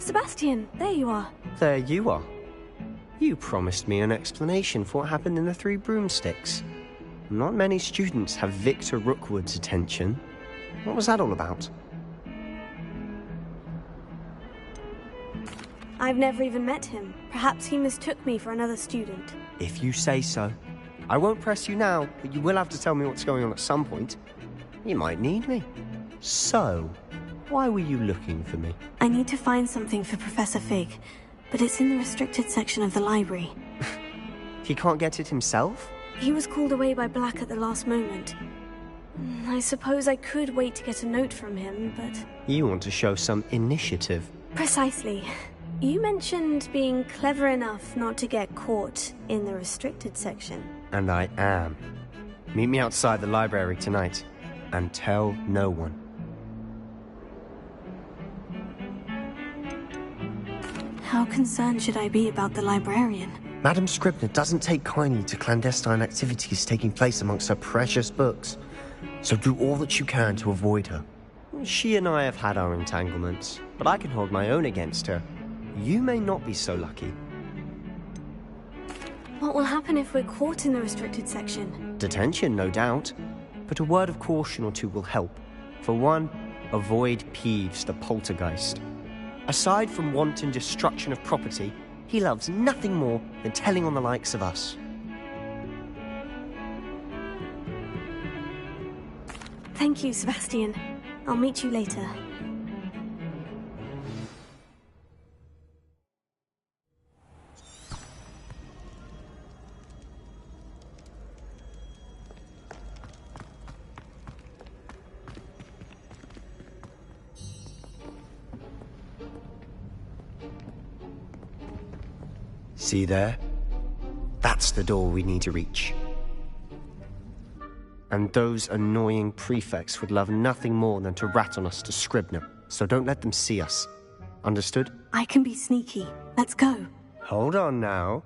Sebastian, there you are. There you are. You promised me an explanation for what happened in the Three Broomsticks. Not many students have Victor Rookwood's attention. What was that all about? I've never even met him. Perhaps he mistook me for another student. If you say so. I won't press you now, but you will have to tell me what's going on at some point. You might need me. So, why were you looking for me? I need to find something for Professor Fig, but it's in the restricted section of the library. He can't get it himself? He was called away by Black at the last moment. I suppose I could wait to get a note from him, but... You want to show some initiative. Precisely. You mentioned being clever enough not to get caught in the restricted section. And I am. Meet me outside the library tonight, and tell no one. How concerned should I be about the librarian? Madam Scribner doesn't take kindly to clandestine activities taking place amongst her precious books, so do all that you can to avoid her. She and I have had our entanglements, but I can hold my own against her. You may not be so lucky. What will happen if we're caught in the restricted section? Detention, no doubt, but a word of caution or two will help. For one, avoid Peeves the poltergeist. Aside from wanton destruction of property, he loves nothing more than telling on the likes of us. Thank you, Sebastian. I'll meet you later. See there? That's the door we need to reach. And those annoying prefects would love nothing more than to rat on us to Scribner, so don't let them see us. Understood? I can be sneaky. Let's go. Hold on now.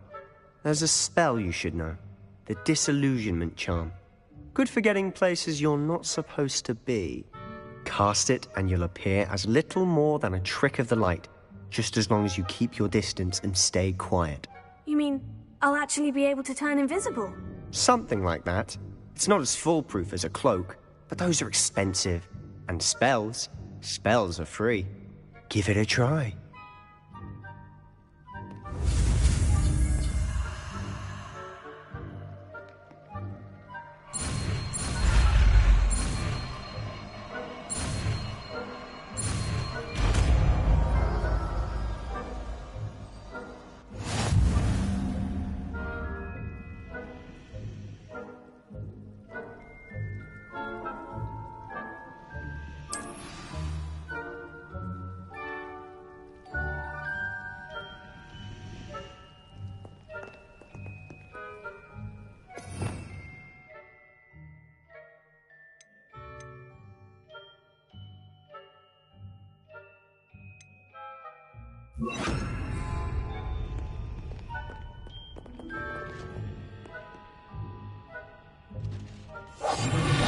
There's a spell you should know. The Disillusionment Charm. Good for getting places you're not supposed to be. Cast it and you'll appear as little more than a trick of the light, just as long as you keep your distance and stay quiet. You mean I'll actually be able to turn invisible? Something like that. It's not as foolproof as a cloak, but those are expensive. And spells are free. Give it a try.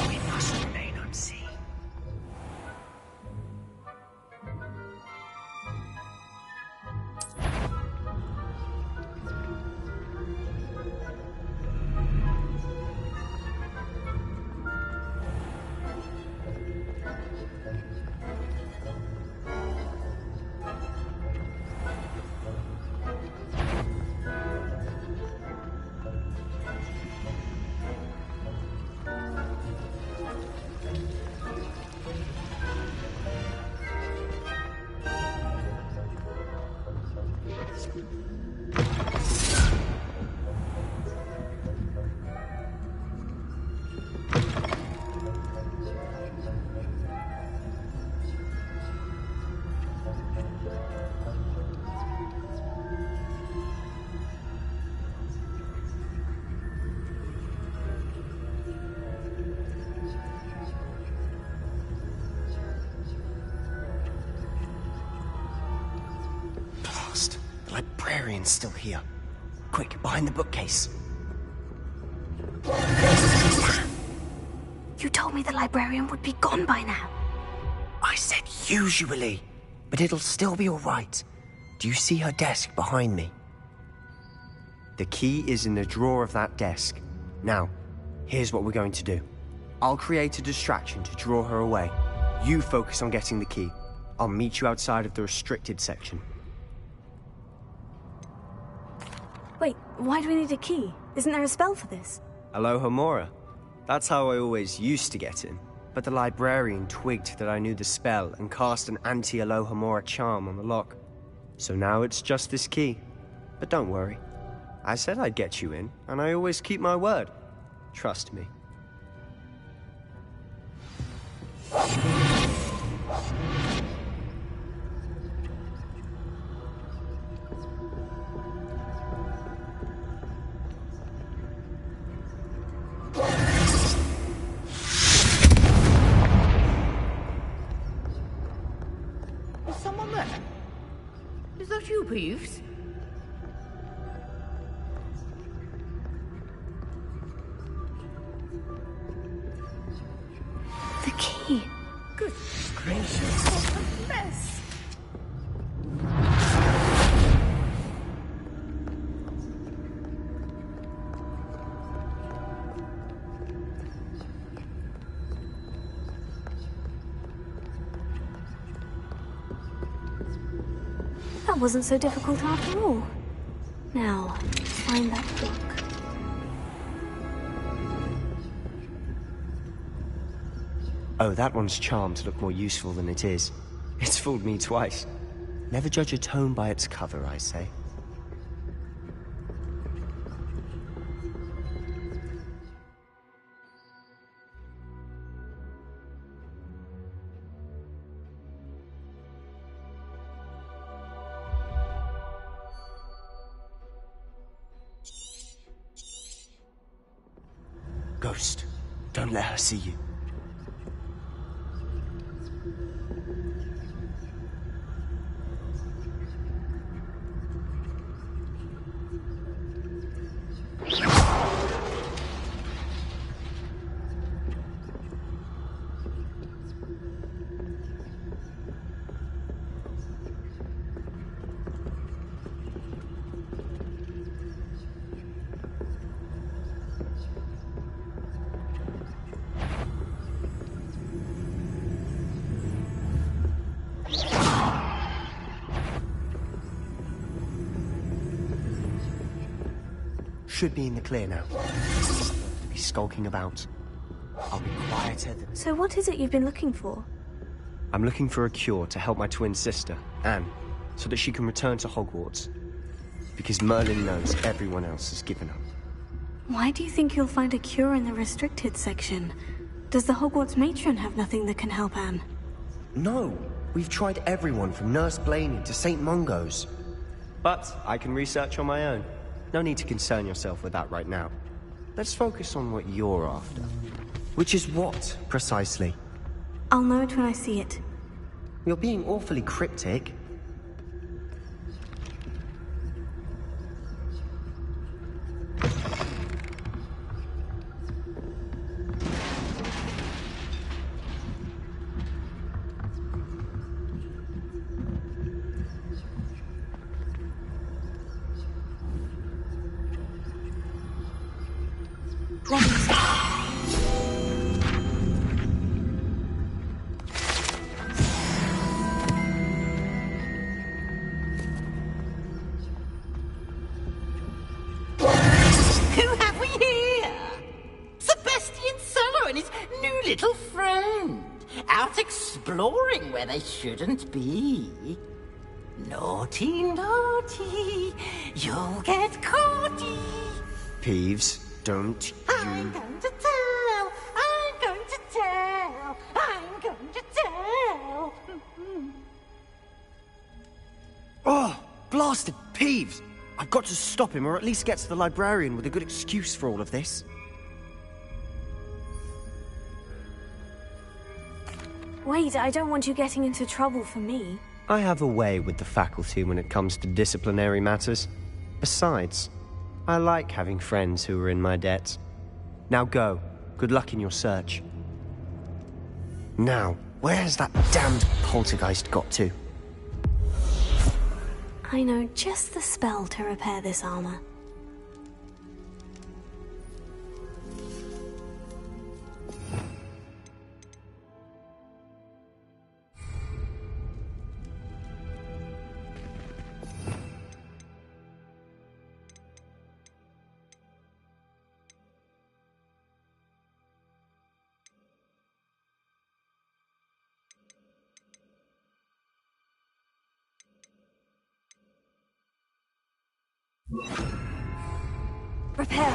We must remain unseen. The librarian's still here. Quick, behind the bookcase. You told me the librarian would be gone by now. I said usually, but it'll still be all right. Do you see her desk behind me? The key is in the drawer of that desk. Now, here's what we're going to do. I'll create a distraction to draw her away. You focus on getting the key. I'll meet you outside of the restricted section. Wait, why do we need a key? Isn't there a spell for this? Alohomora. That's how I always used to get in. But the librarian twigged that I knew the spell and cast an anti-Alohomora charm on the lock. So now it's just this key. But don't worry. I said I'd get you in, and I always keep my word. Trust me. Is someone there? Is that you, Peeves? The key. Good gracious, what a mess! That wasn't so difficult after all. Now, find that book. Oh, that one's charmed to look more useful than it is. It's fooled me twice. Never judge a tome by its cover, I say. Ghost, don't let her see you. Should be in the clear now. Be skulking about. I'll be quieter than... So what is it you've been looking for? I'm looking for a cure to help my twin sister, Anne, so that she can return to Hogwarts. Because Merlin knows everyone else has given up. Why do you think you'll find a cure in the restricted section? Does the Hogwarts matron have nothing that can help Anne? No! We've tried everyone from Nurse Blaney to St. Mungo's. But I can research on my own. No need to concern yourself with that right now. Let's focus on what you're after. Which is what, precisely? I'll know it when I see it. You're being awfully cryptic. Little friend, out exploring where they shouldn't be. Naughty, naughty, you'll get caughty. Peeves, don't you... I'm going to tell, I'm going to tell, I'm going to tell. Oh, blasted Peeves! I've got to stop him, or at least get to the librarian with a good excuse for all of this. Wait, I don't want you getting into trouble for me. I have a way with the faculty when it comes to disciplinary matters. Besides, I like having friends who are in my debt. Now go. Good luck in your search. Now, where's that damned poltergeist got to? I know just the spell to repair this armor. Repairing.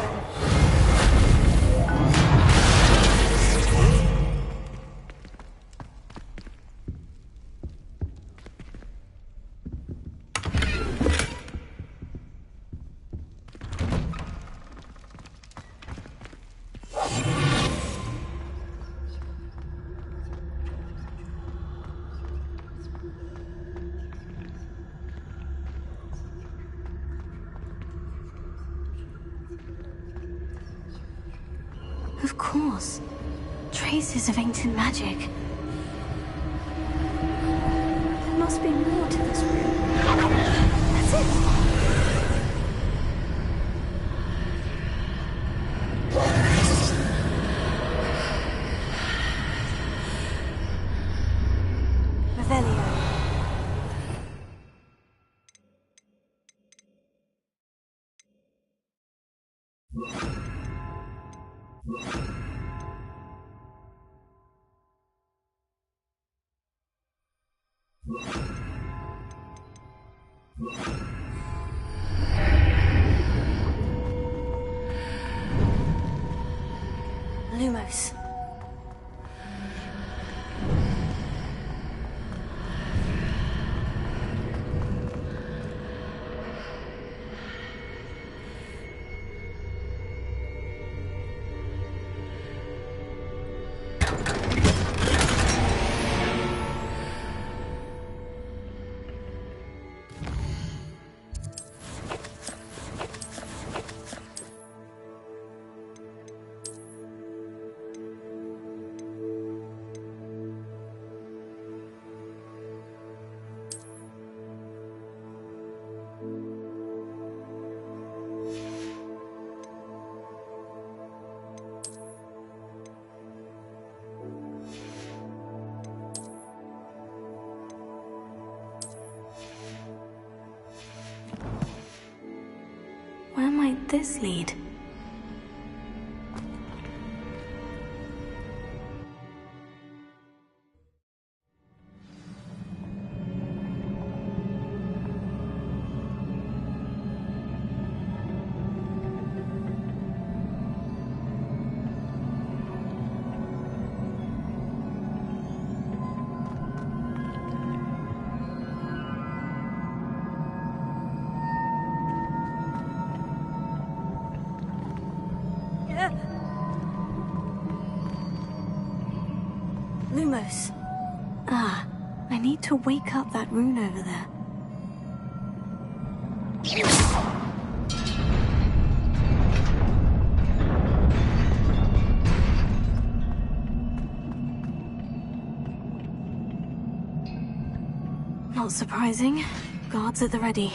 Of course. Traces of ancient magic. There must be more to this room. That's it! Lumos. Where might this lead? Lumos. Ah, I need to wake up that rune over there. Not surprising. Guards at the ready.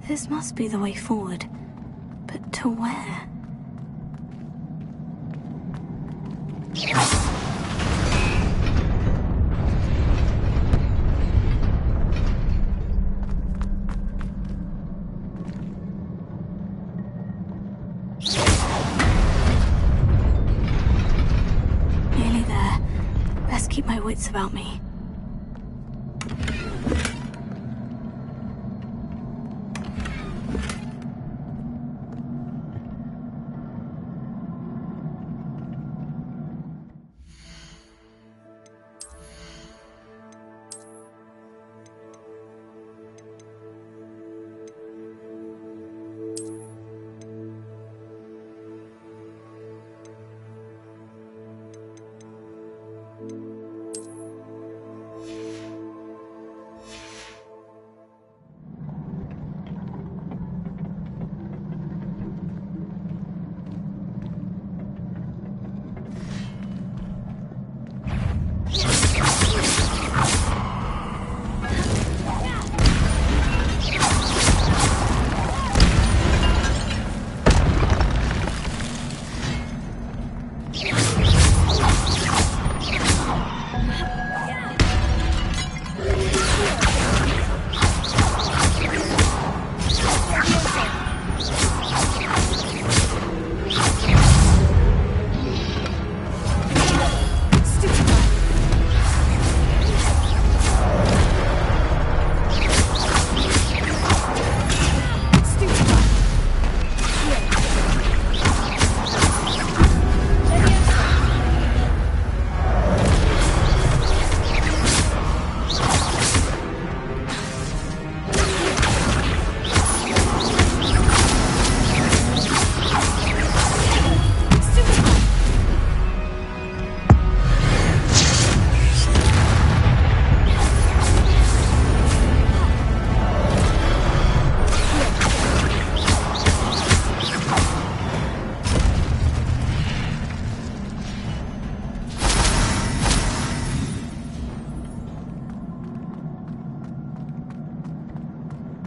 This must be the way forward. But to where? Nearly there. Best keep my wits about me.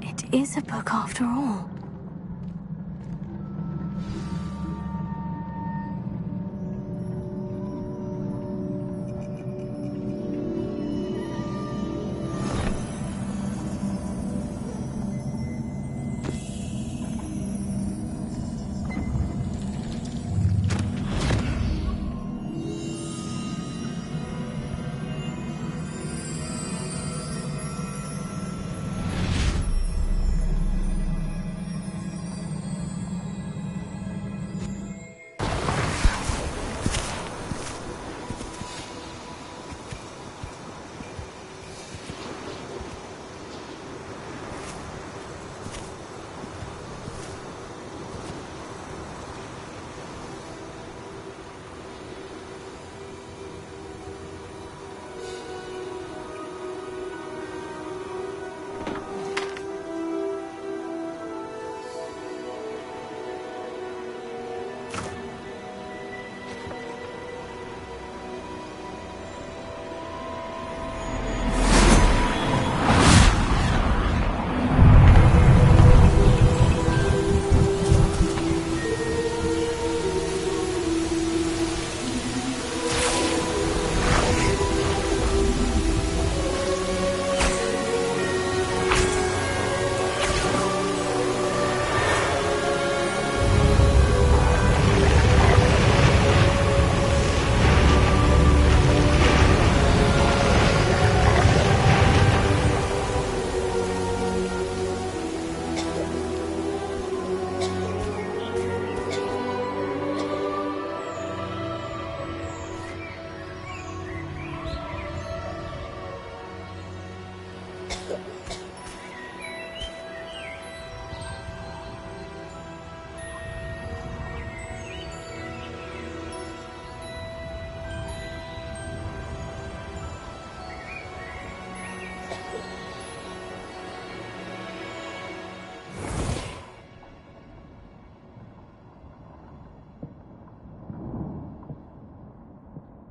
It is a book after all.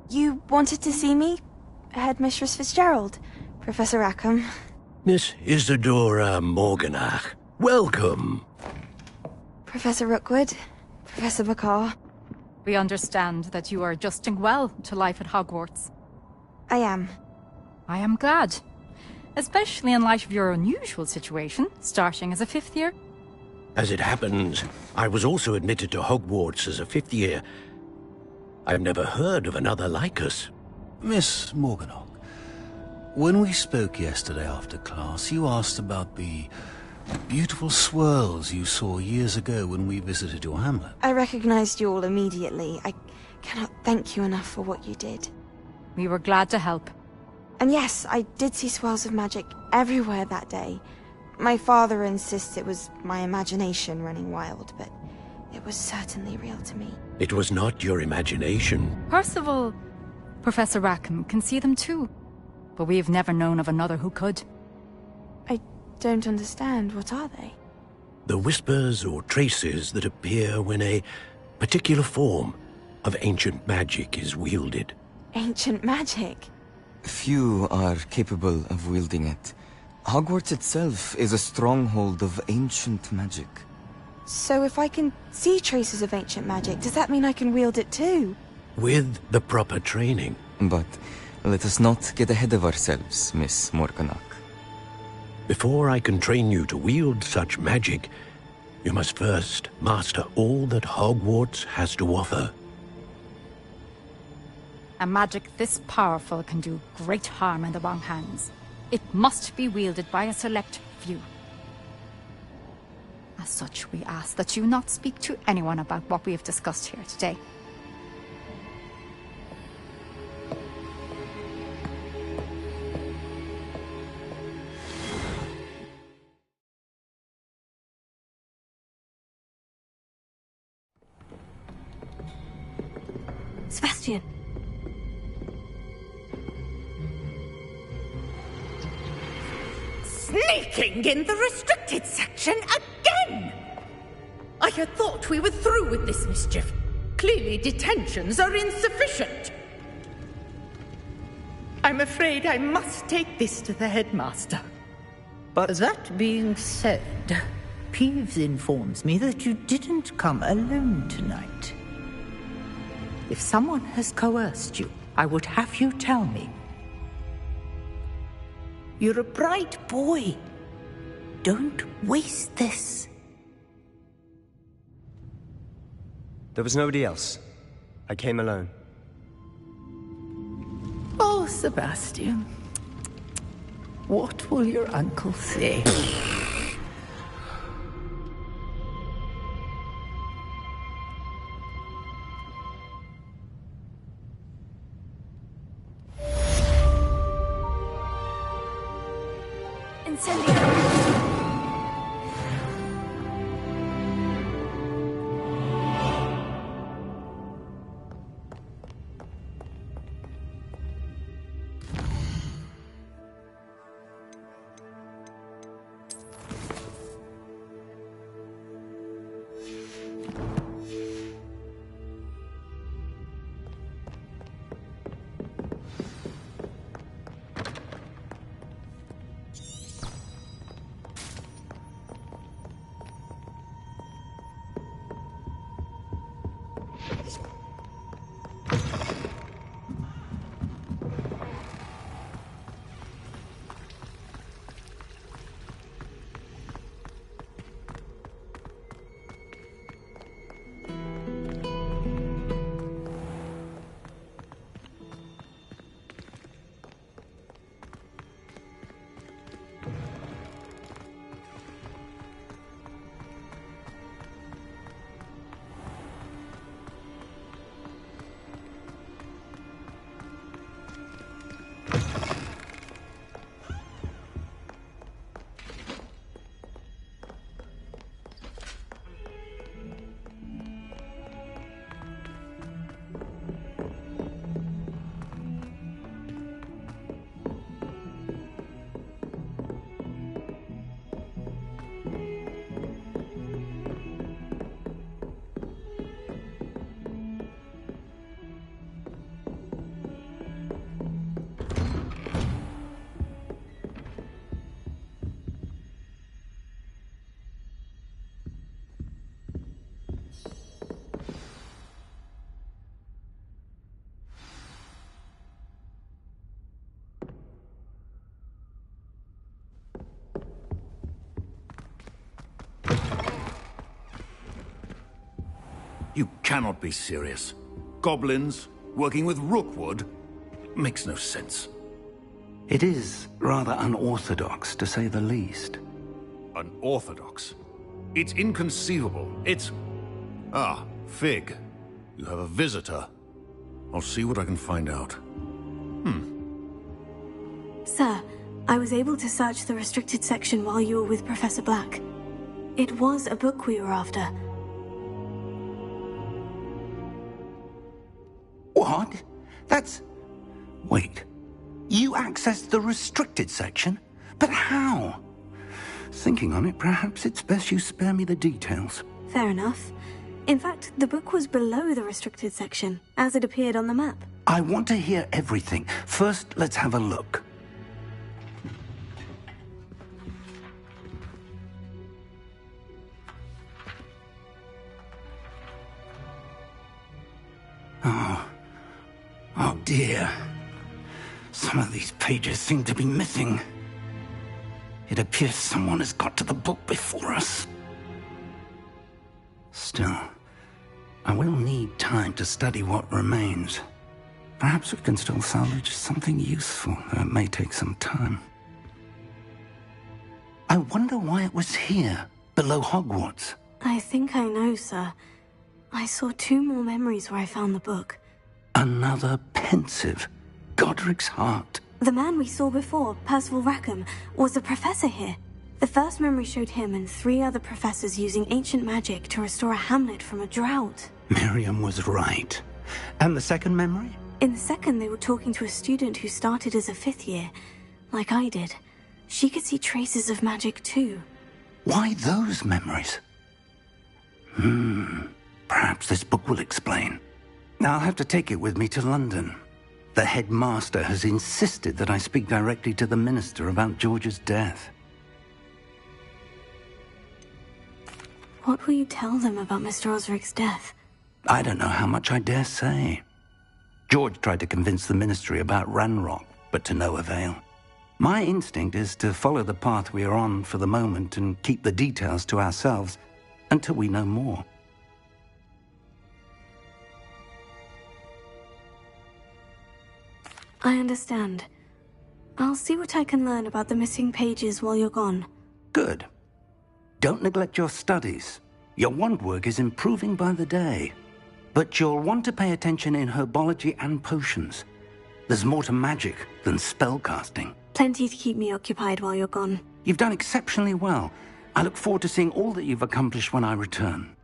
You wanted to see me? Headmistress Fitzgerald? Professor Rackham? Miss Isadora Morganach, welcome. Professor Rookwood? Professor McCaw? We understand that you are adjusting well to life at Hogwarts. I am. I am glad. Especially in light of your unusual situation, starting as a 5th year. As it happens, I was also admitted to Hogwarts as a 5th year. I've never heard of another like us. Miss Morganach, when we spoke yesterday after class, you asked about the beautiful swirls you saw years ago when we visited your hamlet. I recognized you all immediately. I cannot thank you enough for what you did. We were glad to help. And yes, I did see swirls of magic everywhere that day. My father insists it was my imagination running wild, but it was certainly real to me. It was not your imagination. Percival, Professor Rackham can see them too. But we've never known of another who could. I don't understand. What are they? The whispers or traces that appear when a particular form of ancient magic is wielded. Ancient magic? Few are capable of wielding it. Hogwarts itself is a stronghold of ancient magic. So if I can see traces of ancient magic, does that mean I can wield it too? With the proper training. But let us not get ahead of ourselves, Miss Morganach. Before I can train you to wield such magic, you must first master all that Hogwarts has to offer. A magic this powerful can do great harm in the wrong hands. It must be wielded by a select few. As such, we ask that you not speak to anyone about what we have discussed here today. Sebastian. Sneaking in the restricted section again! I had thought we were through with this mischief. Clearly detentions are insufficient. I'm afraid I must take this to the headmaster. But That being said, Peeves informs me that you didn't come alone tonight. If someone has coerced you, I would have you tell me. You're a bright boy. Don't waste this. there was nobody else. I came alone. Oh, Sebastian. What will your uncle say? Incendio. cannot be serious. Goblins working with Rookwood makes no sense. It is rather unorthodox, to say the least. Unorthodox? It's inconceivable. It's... Ah, Fig. You have a visitor. I'll see what I can find out. Sir, I was able to search the restricted section while you were with Professor Black. It was a book we were after. What? That's... Wait. You accessed the restricted section? But how? Thinking on it, perhaps it's best you spare me the details. Fair enough. In fact, the book was below the restricted section, as it appeared on the map. I want to hear everything. First, let's have a look. Oh dear. Some of these pages seem to be missing. It appears someone has got to the book before us. Still, I will need time to study what remains. Perhaps we can still salvage something useful, though it may take some time. I wonder why it was here, below Hogwarts. I think I know, sir. I saw 2 more memories where I found the book. Another pensive. Godric's heart. The man we saw before, Percival Rackham, was a professor here. The first memory showed him and 3 other professors using ancient magic to restore a hamlet from a drought. Miriam was right. And the second memory? In the second, they were talking to a student who started as a 5th year, like I did. She could see traces of magic too. Why those memories? Perhaps this book will explain. Now I'll have to take it with me to London. The headmaster has insisted that I speak directly to the minister about George's death. What will you tell them about Mr. Osric's death? I don't know how much I dare say. George tried to convince the ministry about Ranrock, but to no avail. My instinct is to follow the path we are on for the moment and keep the details to ourselves until we know more. I understand. I'll see what I can learn about the missing pages while you're gone. Good. Don't neglect your studies. Your wand work is improving by the day. But you'll want to pay attention in herbology and potions. There's more to magic than spellcasting. Plenty to keep me occupied while you're gone. You've done exceptionally well. I look forward to seeing all that you've accomplished when I return.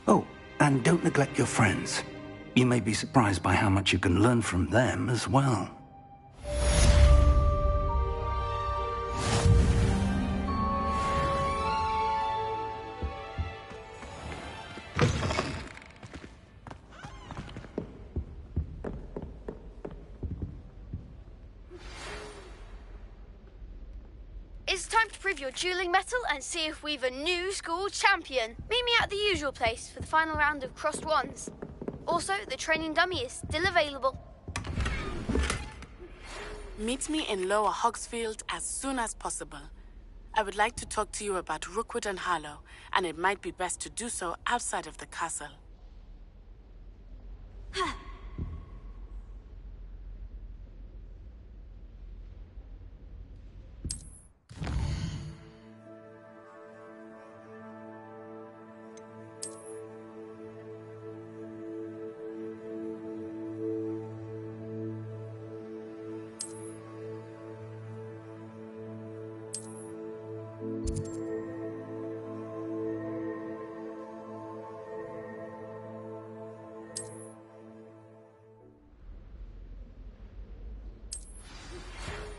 Oh, and don't neglect your friends. You may be surprised by how much you can learn from them as well. It's time to prove your dueling mettle and see if we've a new school champion. Meet me at the usual place for the final round of crossed wands. Also, the training dummy is still available. Meet me in Lower Hogsfield as soon as possible. I would like to talk to you about Rookwood and Harlow, and it might be best to do so outside of the castle.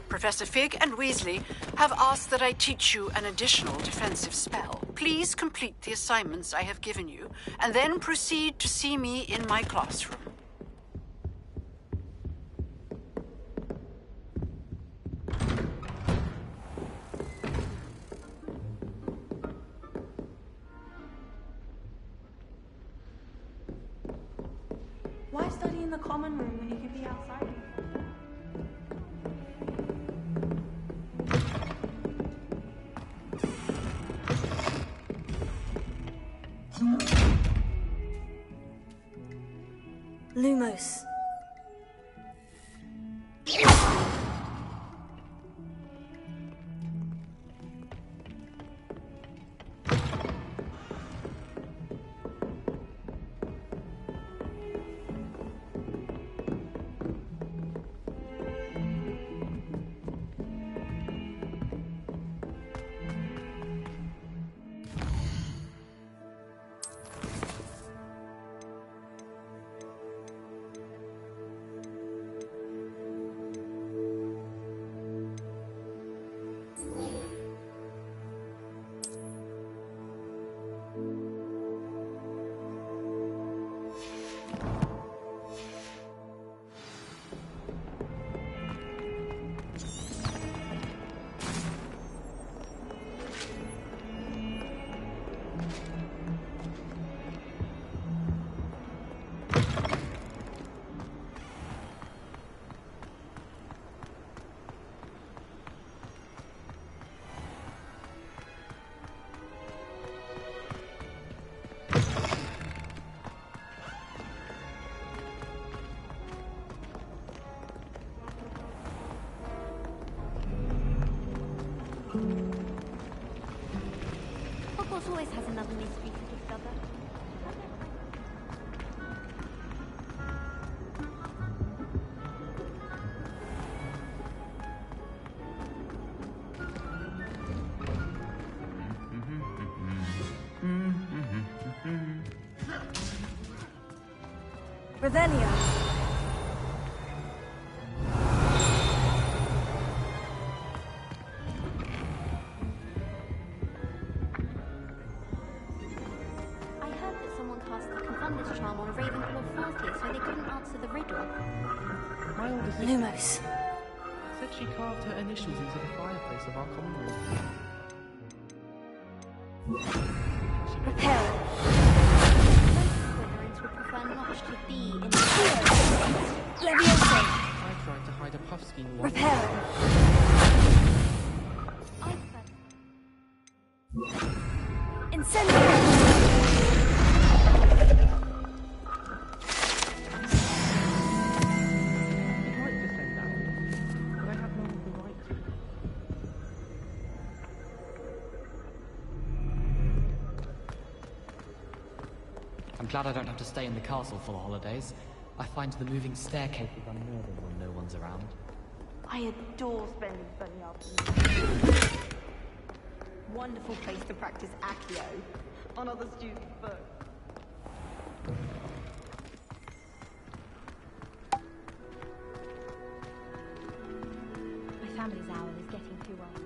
Professor Fig and Weasley have asked that I teach you an additional defensive spell. Please complete the assignments I have given you, and then proceed to see me in my classroom. Why study in the common room when you could be outside? Lumos. Hogwarts always has another mystery to discover. Revelio. Charm on a Ravenclaw fourth year, so they couldn't answer the riddle. My older sister Lumos. said she carved her initials into the fireplace of our common room. Repel. Slytherins would prefer not to be in the Leviosa. I tried to hide a puffskein once. Repel. Incendio. I'm glad I don't have to stay in the castle for the holidays. I find the moving staircases unnerving when no one's around. I adore spending sunny afternoons. Wonderful place to practice Accio on other students' books. My family's owl is getting too old.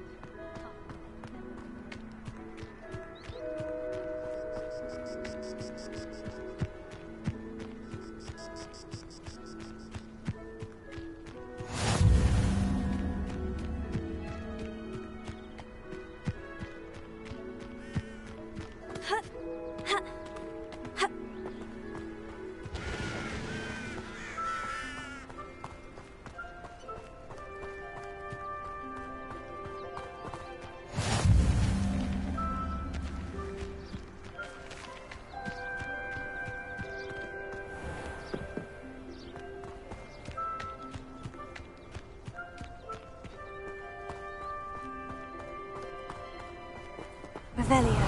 Revelio.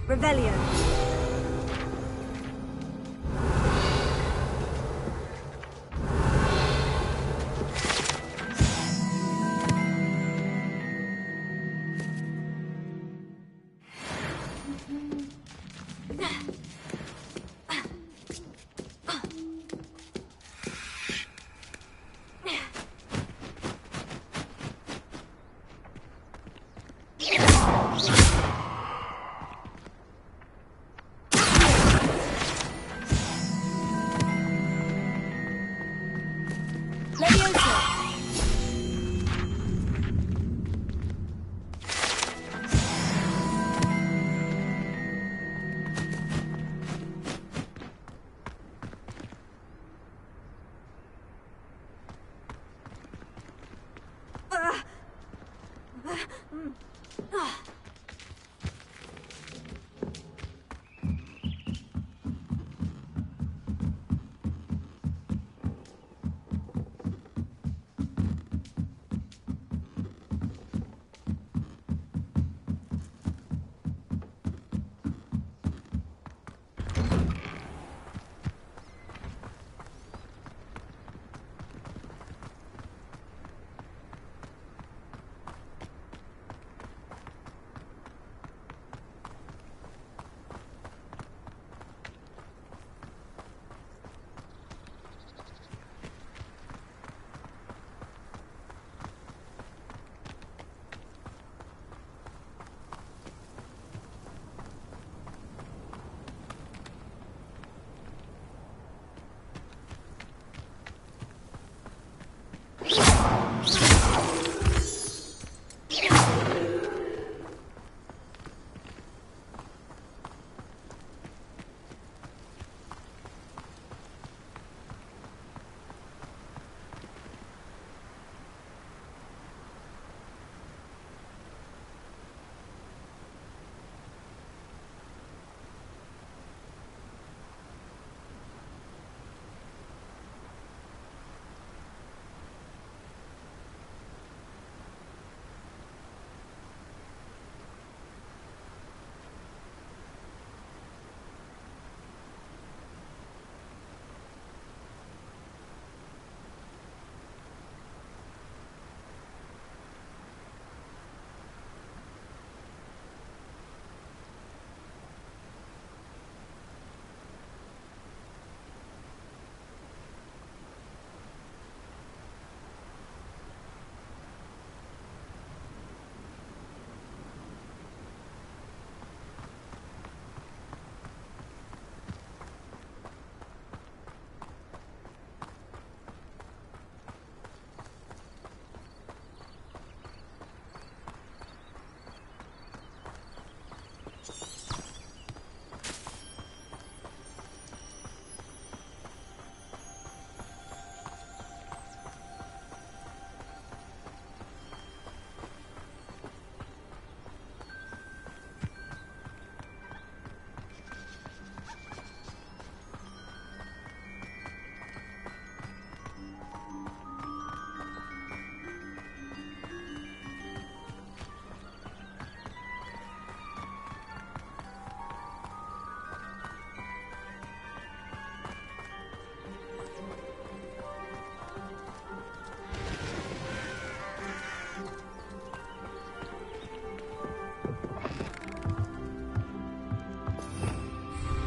Revelio.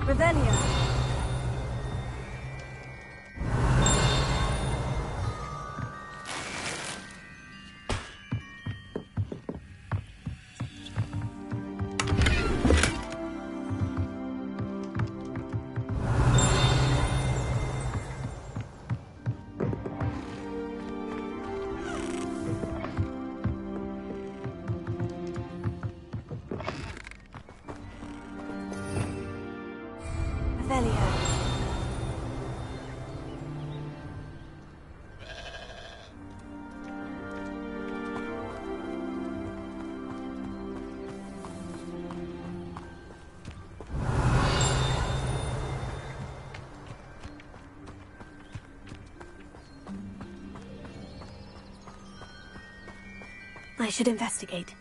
Revelio. I should investigate.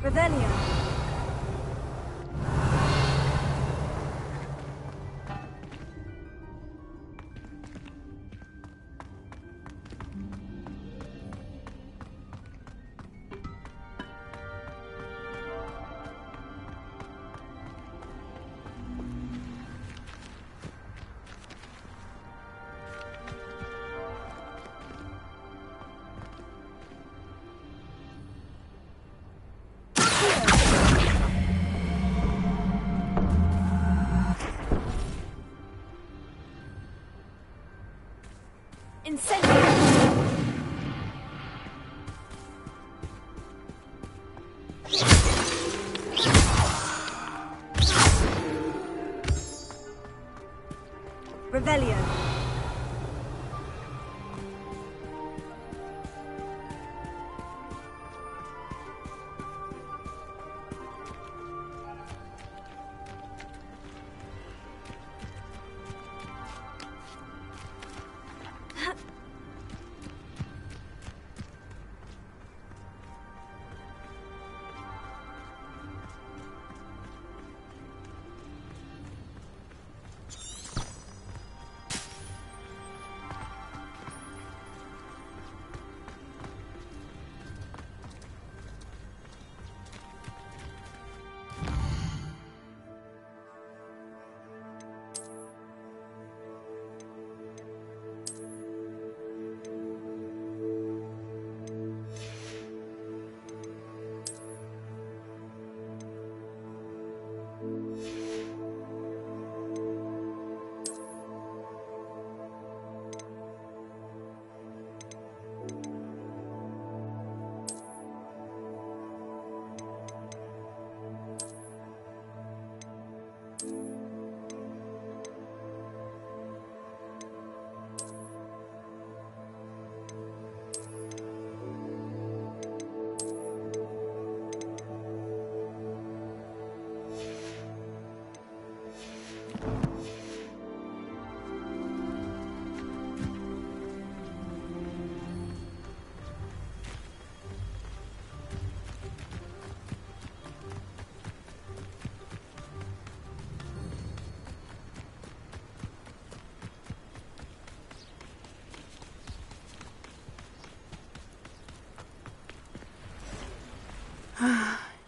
Revelio. Revelio.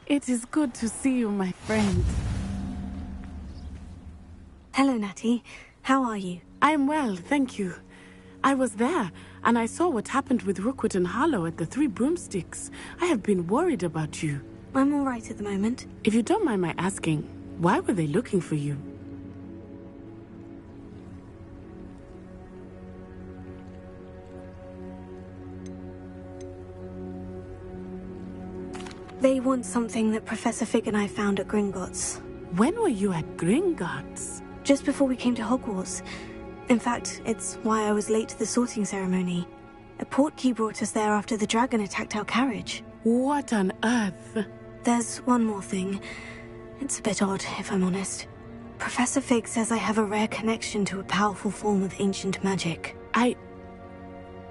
It is good to see you, my friend. Hello, Natty. How are you? I'm well, thank you. I was there, and I saw what happened with Rookwood and Harlow at the Three Broomsticks. I have been worried about you. I'm all right at the moment. If you don't mind my asking, why were they looking for you? They want something that Professor Fig and I found at Gringotts. When were you at Gringotts? Just before we came to Hogwarts. In fact, it's why I was late to the sorting ceremony. A portkey brought us there after the dragon attacked our carriage. What on earth? There's one more thing. It's a bit odd, if I'm honest. Professor Fig says I have a rare connection to a powerful form of ancient magic.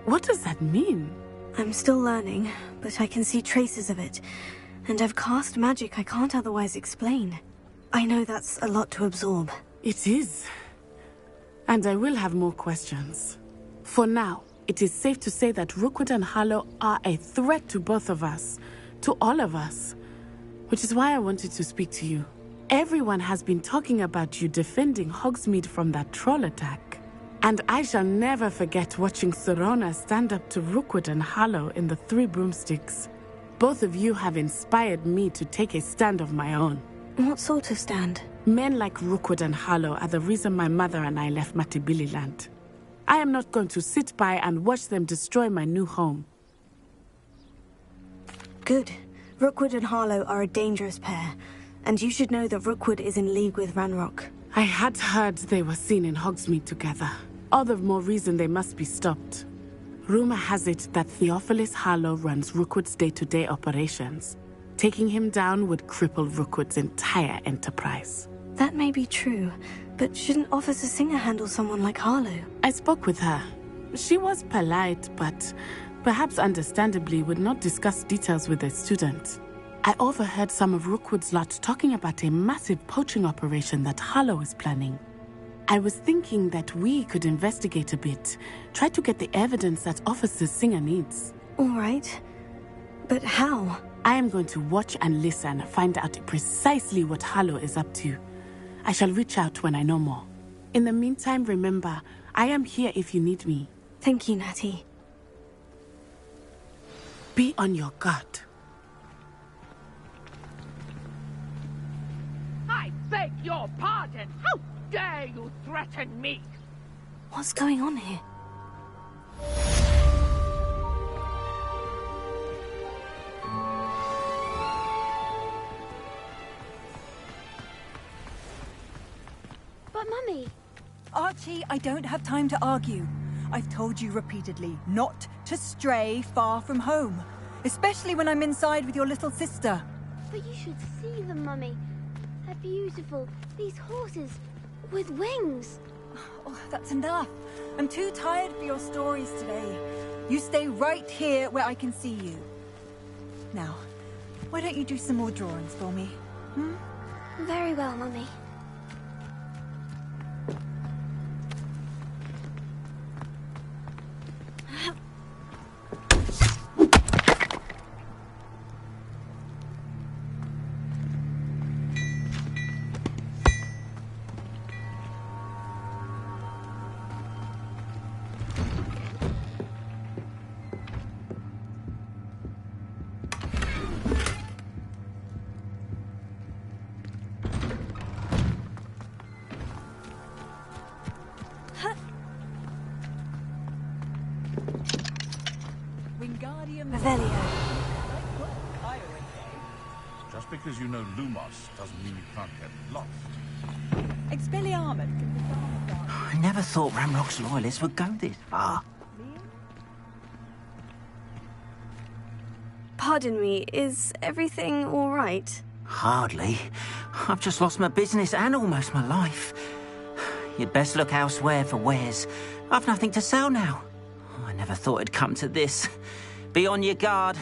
What does that mean? I'm still learning, but I can see traces of it. And I've cast magic I can't otherwise explain. I know that's a lot to absorb. It is. And I will have more questions. For now, it is safe to say that Rookwood and Harlow are a threat to both of us. To all of us. Which is why I wanted to speak to you. Everyone has been talking about you defending Hogsmeade from that troll attack. And I shall never forget watching Serona stand up to Rookwood and Harlow in the Three Broomsticks. Both of you have inspired me to take a stand of my own. What sort of stand? Men like Rookwood and Harlow are the reason my mother and I left Matibililand. I am not going to sit by and watch them destroy my new home. Good. Rookwood and Harlow are a dangerous pair, and you should know that Rookwood is in league with Ranrock. I had heard they were seen in Hogsmeade together. All the more reason they must be stopped. Rumor has it that Theophilus Harlow runs Rookwood's day-to-day operations. Taking him down would cripple Rookwood's entire enterprise. That may be true, but shouldn't Officer Singer handle someone like Harlow? I spoke with her. She was polite, but perhaps understandably would not discuss details with a student. I overheard some of Rookwood's lot talking about a massive poaching operation that Harlow is planning. I was thinking that we could investigate a bit, try to get the evidence that Officer Singer needs. All right. But how? I am going to watch and listen, find out precisely what Harlow is up to. I shall reach out when I know more. In the meantime, remember, I am here if you need me. Thank you, Natty. Be on your guard. I beg your pardon! How dare you threaten me? What's going on here? But Mummy... Archie, I don't have time to argue. I've told you repeatedly not to stray far from home, especially when I'm inside with your little sister. But you should see them, Mummy. They're beautiful. These horses with wings. Oh, that's enough. I'm too tired for your stories today. You stay right here where I can see you. Now, why don't you do some more drawings for me? Very well, Mummy. Just because you know Lumos doesn't mean you can't get lost. Expelliarmus. I never thought Ranrock's loyalists would go this far. Pardon me, is everything all right? Hardly. I've just lost my business and almost my life. You'd best look elsewhere for wares. I've nothing to sell now. I never thought it'd come to this. Be on your guard.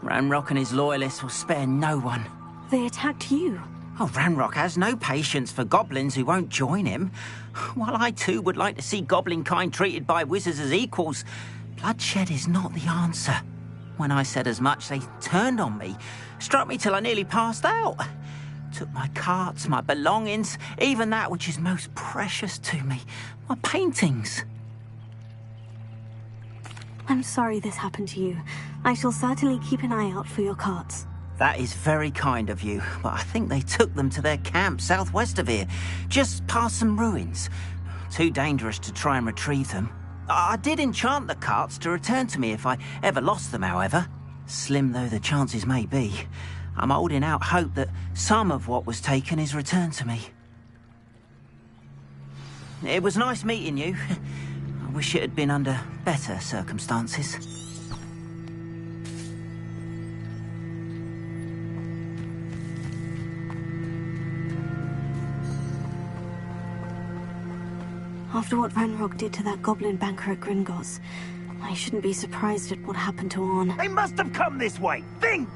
Ranrock and his loyalists will spare no one. They attacked you. Oh, Ranrock has no patience for goblins who won't join him. While I too would like to see goblin kind treated by wizards as equals, bloodshed is not the answer. When I said as much, they turned on me, struck me till I nearly passed out. Took my carts, my belongings, even that which is most precious to me, my paintings. I'm sorry this happened to you. I shall certainly keep an eye out for your carts. That is very kind of you, but I think they took them to their camp southwest of here, just past some ruins. Too dangerous to try and retrieve them. I did enchant the carts to return to me if I ever lost them, however. Slim though the chances may be, I'm holding out hope that some of what was taken is returned to me. It was nice meeting you. I wish it had been under better circumstances. After what Ranrock did to that goblin banker at Gringotts, I shouldn't be surprised at what happened to Orn. They must have come this way! Think!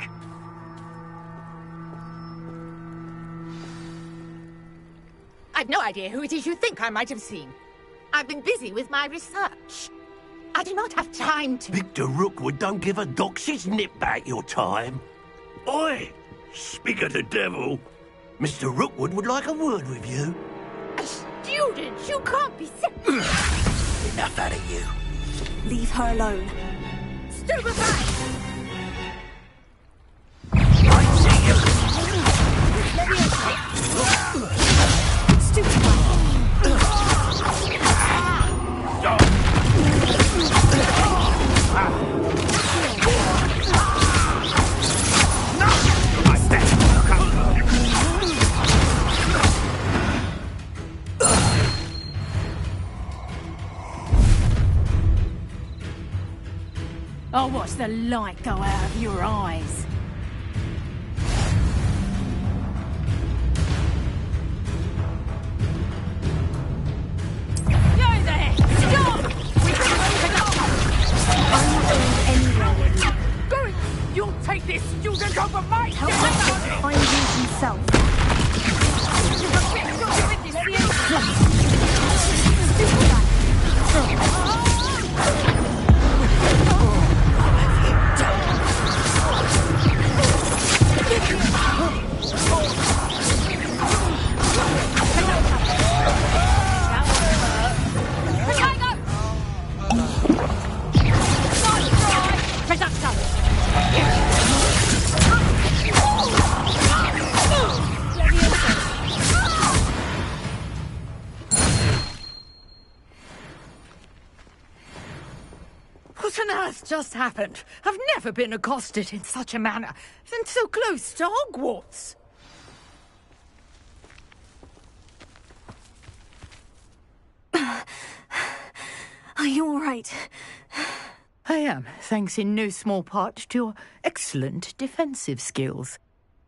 I've no idea who it is you think I might have seen. I've been busy with my research. I do not have time to... Victor Rookwood don't give a doxy's nip back your time. Oi! Speak of the devil. Mr. Rookwood would like a word with you. A student? You can't be sick. Enough out of you. Leave her alone. Stupefy! the light go out of your eyes. You there! Stop! We can open up! I'm not going anywhere with you. Good! You'll take this student over my Help Richard find you himself. What on earth just happened? I've never been accosted in such a manner, and so close to Hogwarts. Are you all right? I am, thanks in no small part to your excellent defensive skills.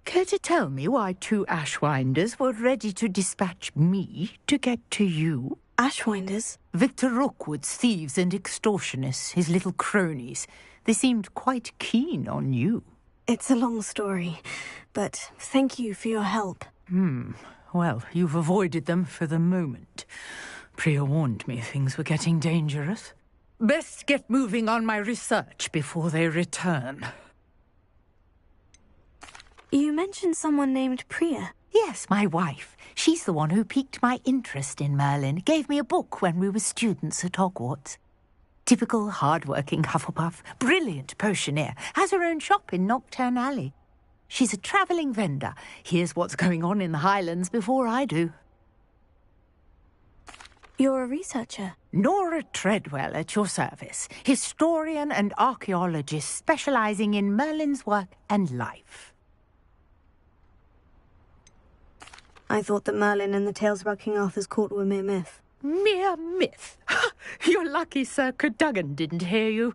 Care to tell me why 2 Ashwinders were ready to dispatch me to get to you? Ashwinders? Victor Rookwood's thieves and extortionists, his little cronies. They seemed quite keen on you. It's a long story, but thank you for your help. Well, you've avoided them for the moment. Priya warned me things were getting dangerous. Best get moving on my research before they return. You mentioned someone named Priya. Yes, my wife. She's the one who piqued my interest in Merlin. Gave me a book when we were students at Hogwarts. Typical hard-working Hufflepuff, brilliant potioneer, has her own shop in Knockturn Alley. She's a travelling vendor. Hears what's going on in the Highlands before I do. You're a researcher? Nora Treadwell at your service. Historian and archaeologist specialising in Merlin's work and life. I thought that Merlin and the tales about King Arthur's court were mere myth. Mere myth? You're lucky Sir Cadogan didn't hear you.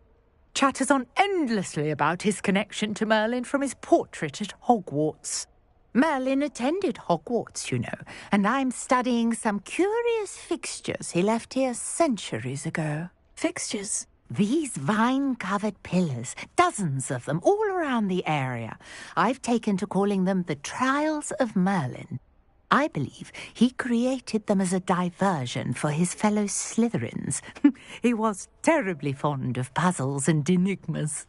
Chatters on endlessly about his connection to Merlin from his portrait at Hogwarts. Merlin attended Hogwarts, you know, and I'm studying some curious fixtures he left here centuries ago. Fixtures? These vine-covered pillars, dozens of them, all around the area. I've taken to calling them the Trials of Merlin. I believe he created them as a diversion for his fellow Slytherins. He was terribly fond of puzzles and enigmas.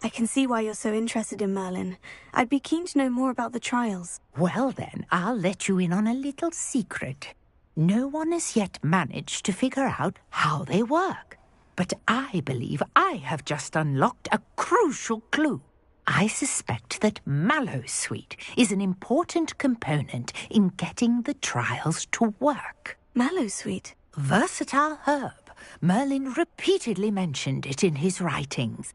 I can see why you're so interested in Merlin. I'd be keen to know more about the trials. Well then, I'll let you in on a little secret. No one has yet managed to figure out how they work. But I believe I have just unlocked a crucial clue. I suspect that Mallowsweet is an important component in getting the trials to work. Mallowsweet? Versatile herb. Merlin repeatedly mentioned it in his writings.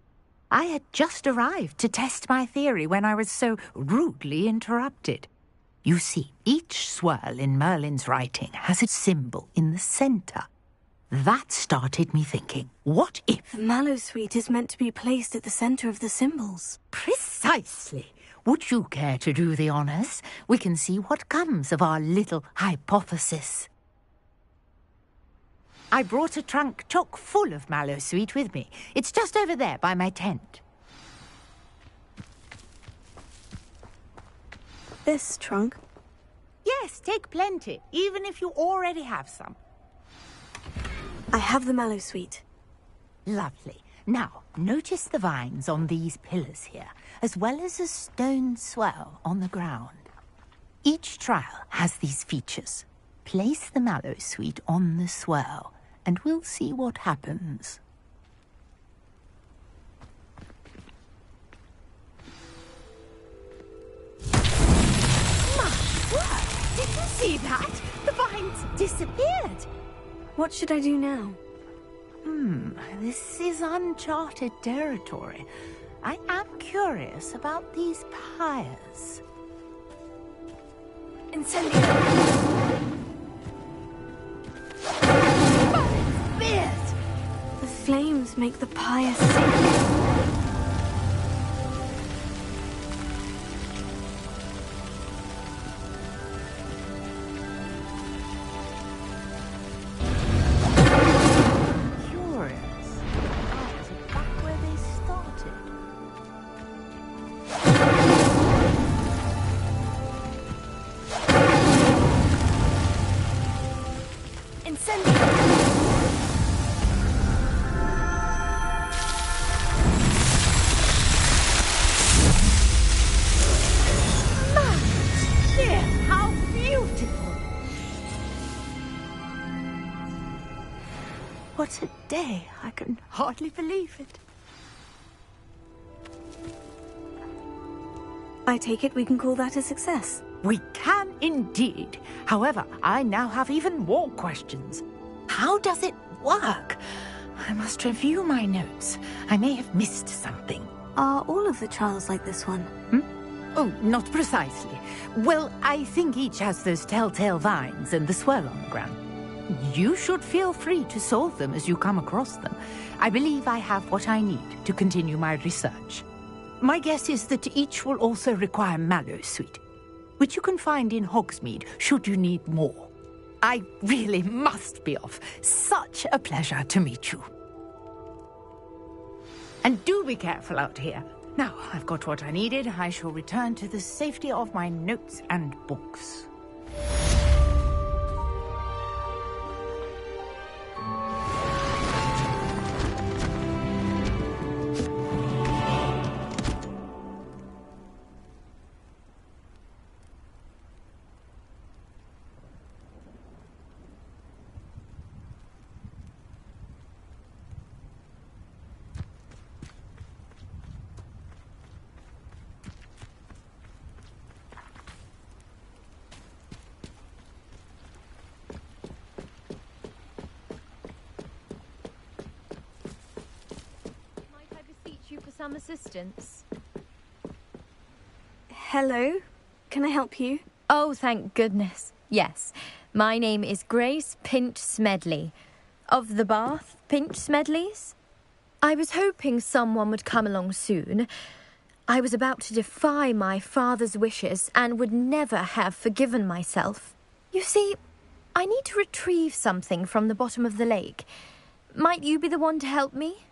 I had just arrived to test my theory when I was so rudely interrupted. You see, each swirl in Merlin's writing has a symbol in the centre. That started me thinking, what if... The Mallowsweet is meant to be placed at the centre of the symbols. Precisely. Would you care to do the honours? We can see what comes of our little hypothesis. I brought a trunk chock full of Mallowsweet with me. It's just over there by my tent. This trunk? Yes, take plenty, even if you already have some. I have the Mallowsweet. Lovely. Now, notice the vines on these pillars here, as well as a stone swell on the ground. Each trial has these features. Place the Mallowsweet on the swell, and we'll see what happens. My word! Did you see that? The vines disappeared. What should I do now? This is uncharted territory. I am curious about these pyres. Incendio! Beard! The flames make the pyre sink. What a day. I can hardly believe it. I take it we can call that a success. We can indeed. However, I now have even more questions. How does it work? I must review my notes. I may have missed something. Are all of the trials like this one? Oh, not precisely. Well, I think each has those telltale vines and the swirl on the ground. You should feel free to solve them as you come across them. I believe I have what I need to continue my research. My guess is that each will also require mallow sweet, which you can find in Hogsmeade should you need more. I really must be off. Such a pleasure to meet you. And do be careful out here. Now, I've got what I needed. I shall return to the safety of my notes and books. Some assistance. Hello? Can I help you? Oh, thank goodness. Yes. My name is Grace Pinch Smedley. Of the Bath Pinch Smedleys. I was hoping someone would come along soon. I was about to defy my father's wishes and would never have forgiven myself. You see, I need to retrieve something from the bottom of the lake. Might you be the one to help me?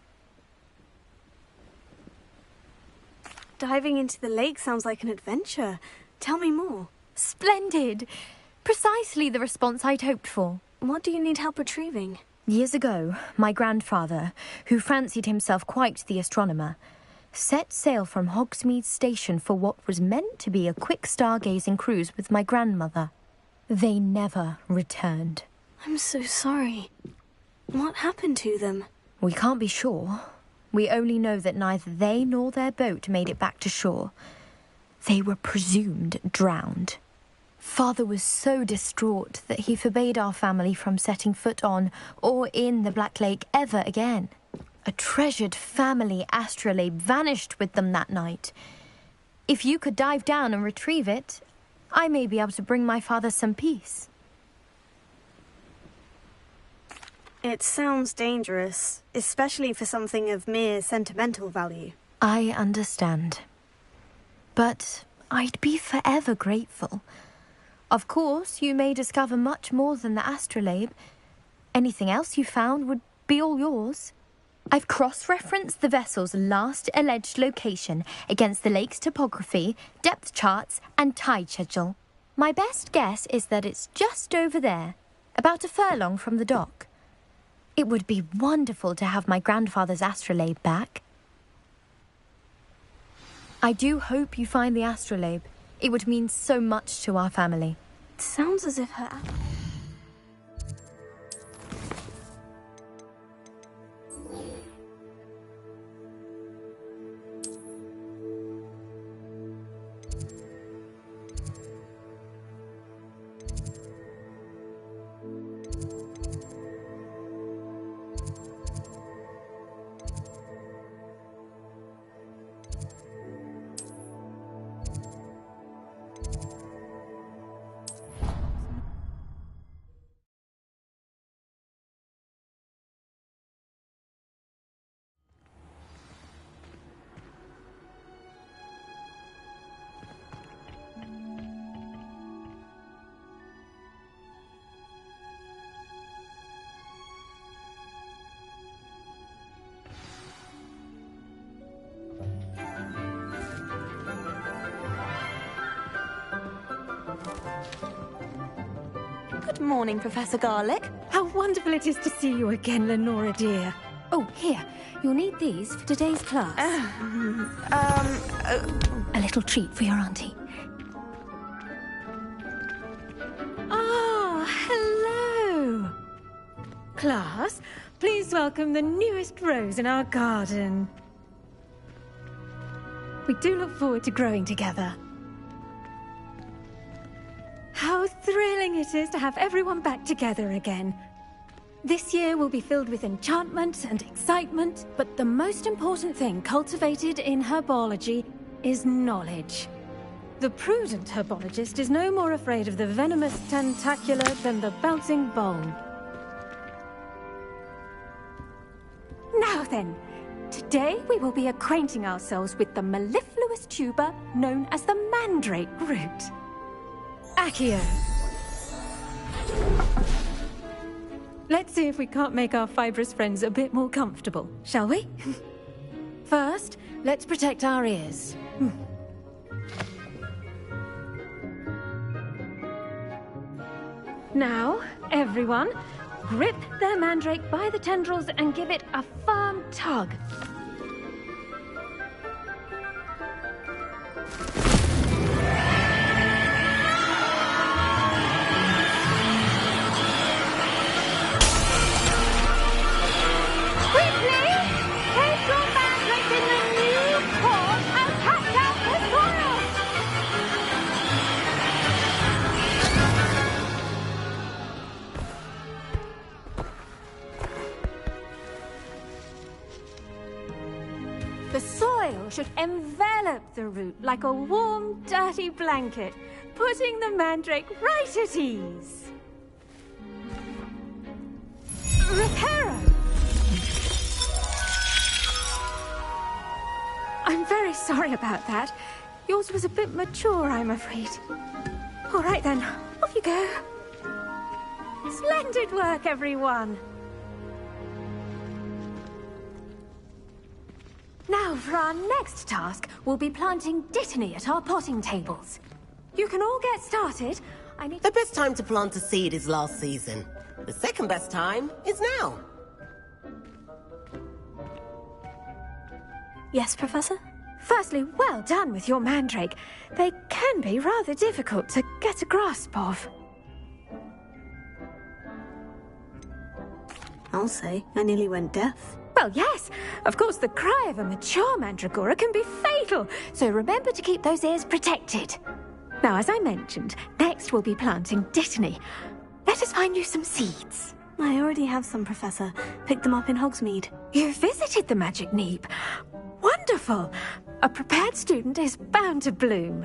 Diving into the lake sounds like an adventure. Tell me more. Splendid! Precisely the response I'd hoped for. What do you need help retrieving? Years ago, my grandfather, who fancied himself quite the astronomer, set sail from Hogsmeade Station for what was meant to be a quick stargazing cruise with my grandmother. They never returned. I'm so sorry. What happened to them? We can't be sure. We only know that neither they nor their boat made it back to shore. They were presumed drowned. Father was so distraught that he forbade our family from setting foot on or in the Black Lake ever again. A treasured family astrolabe vanished with them that night. If you could dive down and retrieve it, I may be able to bring my father some peace. It sounds dangerous, especially for something of mere sentimental value. I understand. But I'd be forever grateful. Of course, you may discover much more than the astrolabe. Anything else you found would be all yours. I've cross-referenced the vessel's last alleged location against the lake's topography, depth charts, and tide schedule. My best guess is that it's just over there, about a furlong from the dock. It would be wonderful to have my grandfather's astrolabe back. I do hope you find the astrolabe. It would mean so much to our family. It sounds as if her... Good morning, Professor Garlick. How wonderful it is to see you again, Lenora dear. Oh, here. You'll need these for today's class. A little treat for your auntie. Ah, hello. Class, please welcome the newest rose in our garden. We do look forward to growing together. How thrilling it is to have everyone back together again. This year will be filled with enchantment and excitement, but the most important thing cultivated in herbology is knowledge. The prudent herbologist is no more afraid of the venomous tentacula than the bouncing bulb. Now then, today we will be acquainting ourselves with the mellifluous tuber known as the mandrake root. Accio. Let's see if we can't make our fibrous friends a bit more comfortable, shall we? First, let's protect our ears. Now, everyone, grip their mandrake by the tendrils and give it a firm tug. The soil should envelop the root like a warm, dirty blanket, putting the mandrake right at ease. Reparo! I'm very sorry about that. Yours was a bit mature, I'm afraid. All right then, off you go. Splendid work, everyone. Now, for our next task, we'll be planting dittany at our potting tables. You can all get started. The best time to plant a seed is last season. The second best time is now. Yes, Professor? Firstly, well done with your mandrake. They can be rather difficult to get a grasp of. I'll say, I nearly went deaf. Well, yes. Of course, the cry of a mature mandragora can be fatal, so remember to keep those ears protected. Now, as I mentioned, next we'll be planting dittany. Let us find you some seeds. I already have some, Professor. Picked them up in Hogsmeade. You visited the Magic Neep. Wonderful. A prepared student is bound to bloom.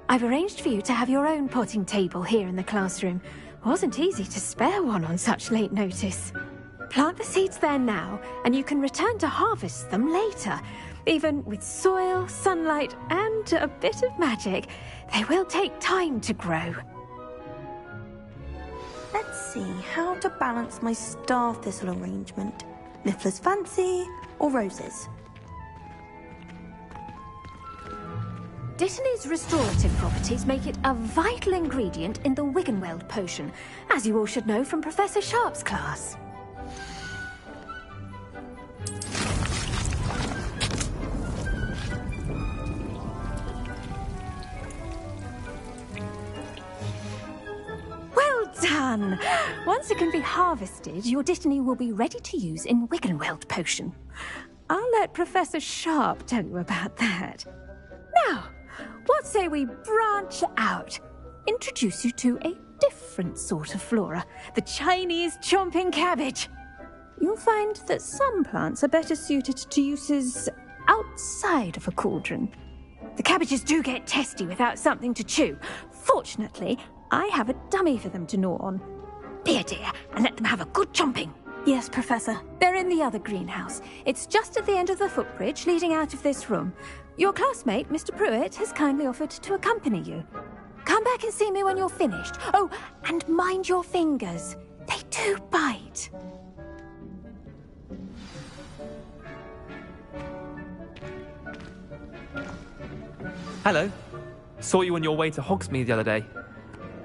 I've arranged for you to have your own potting table here in the classroom. Wasn't easy to spare one on such late notice. Plant the seeds there now, and you can return to harvest them later. Even with soil, sunlight, and a bit of magic, they will take time to grow. Let's see how to balance my star thistle arrangement. Niffler's Fancy or roses? Dittany's restorative properties make it a vital ingredient in the Wiggenweld potion, as you all should know from Professor Sharp's class. Done! Once it can be harvested, your dittany will be ready to use in Wiggenweld potion. I'll let Professor Sharp tell you about that. Now, what say we branch out? Introduce you to a different sort of flora, the Chinese chomping cabbage. You'll find that some plants are better suited to uses outside of a cauldron. The cabbages do get testy without something to chew. Fortunately, I have a dummy for them to gnaw on. Be a dear, and let them have a good chomping. Yes, Professor. They're in the other greenhouse. It's just at the end of the footbridge leading out of this room. Your classmate, Mr. Pruitt, has kindly offered to accompany you. Come back and see me when you're finished. Oh, and mind your fingers. They do bite. Hello. Saw you on your way to Hogsmeade the other day.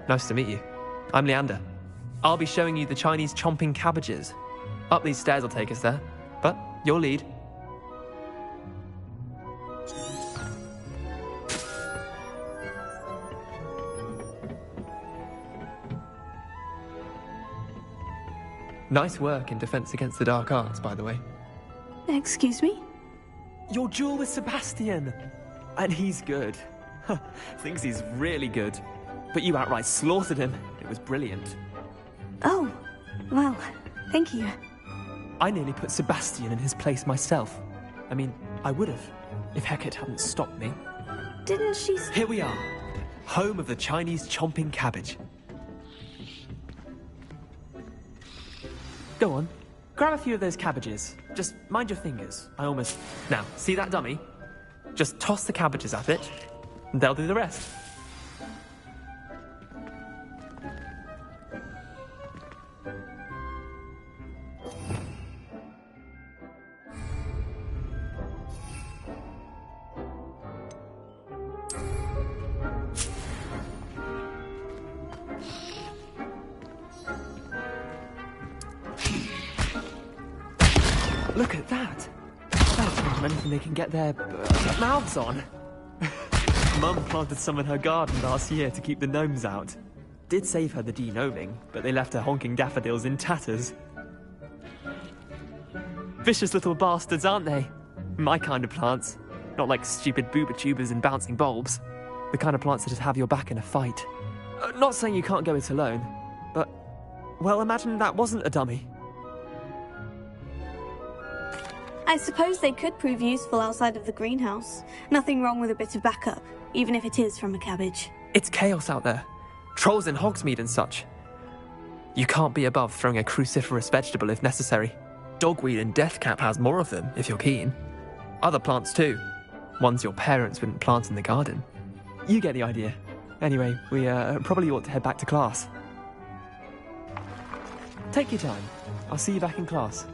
Nice to meet you. I'm Leander. I'll be showing you the Chinese chomping cabbages. Up these stairs will take us there, but your lead. Nice work in Defense Against the Dark Arts, by the way. Excuse me? Your duel with Sebastian! And he's good. Thinks he's really good. But you outright slaughtered him. It was brilliant. Oh, well, thank you. I nearly put Sebastian in his place myself. I mean, I would have, if Hecate hadn't stopped me. Didn't she... Here we are, home of the Chinese chomping cabbage. Go on, grab a few of those cabbages. Just mind your fingers. Now, see that dummy? Just toss the cabbages at it, and they'll do the rest. Look at that! That's not anything they can get their mouths on. Mum planted some in her garden last year to keep the gnomes out. Did save her the de-gnoming, but they left her honking daffodils in tatters. Vicious little bastards, aren't they? My kind of plants. Not like stupid booba tubers and bouncing bulbs. The kind of plants that just have your back in a fight. Not saying you can't go it alone, but... well, imagine that wasn't a dummy. I suppose they could prove useful outside of the greenhouse. Nothing wrong with a bit of backup, even if it is from a cabbage. It's chaos out there. Trolls in Hogsmeade and such. You can't be above throwing a cruciferous vegetable if necessary. Dogweed and deathcap has more of them, if you're keen. Other plants too. Ones your parents wouldn't plant in the garden. You get the idea. Anyway, we probably ought to head back to class. Take your time. I'll see you back in class.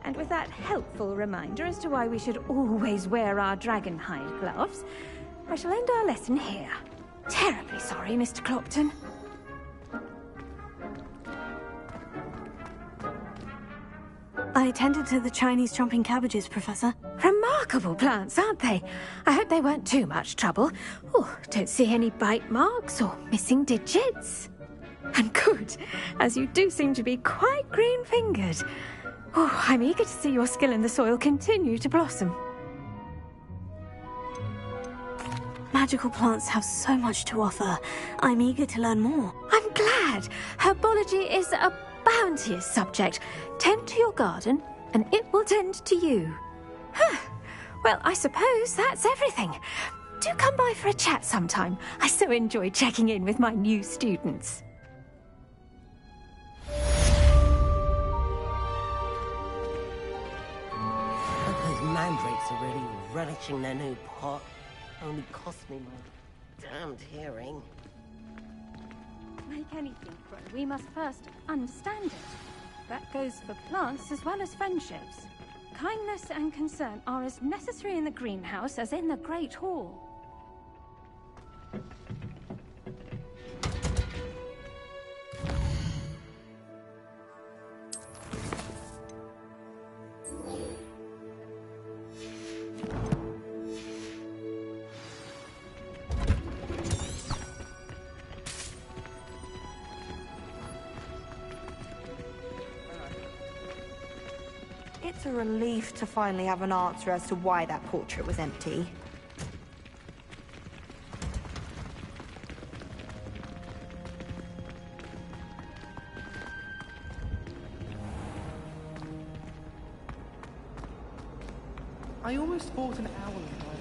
And with that helpful reminder as to why we should always wear our dragon hide gloves, I shall end our lesson here. Terribly sorry, Mr. Clopton. I attended to the Chinese chomping cabbages, Professor. Remarkable plants, aren't they? I hope they weren't too much trouble. Oh, don't see any bite marks or missing digits. And good, as you do seem to be quite green-fingered. Oh, I'm eager to see your skill in the soil continue to blossom. Magical plants have so much to offer. I'm eager to learn more. I'm glad. Herbology is a bounteous subject. Tend to your garden, and it will tend to you. Well, I suppose that's everything. Do come by for a chat sometime. I so enjoy checking in with my new students. Those mandrakes are really relishing their new pot. Only cost me my damned hearing. To make anything grow, we must first understand it. That goes for plants as well as friendships. Kindness and concern are as necessary in the greenhouse as in the Great Hall. It's a relief to finally have an answer as to why that portrait was empty. I almost bought an owl in my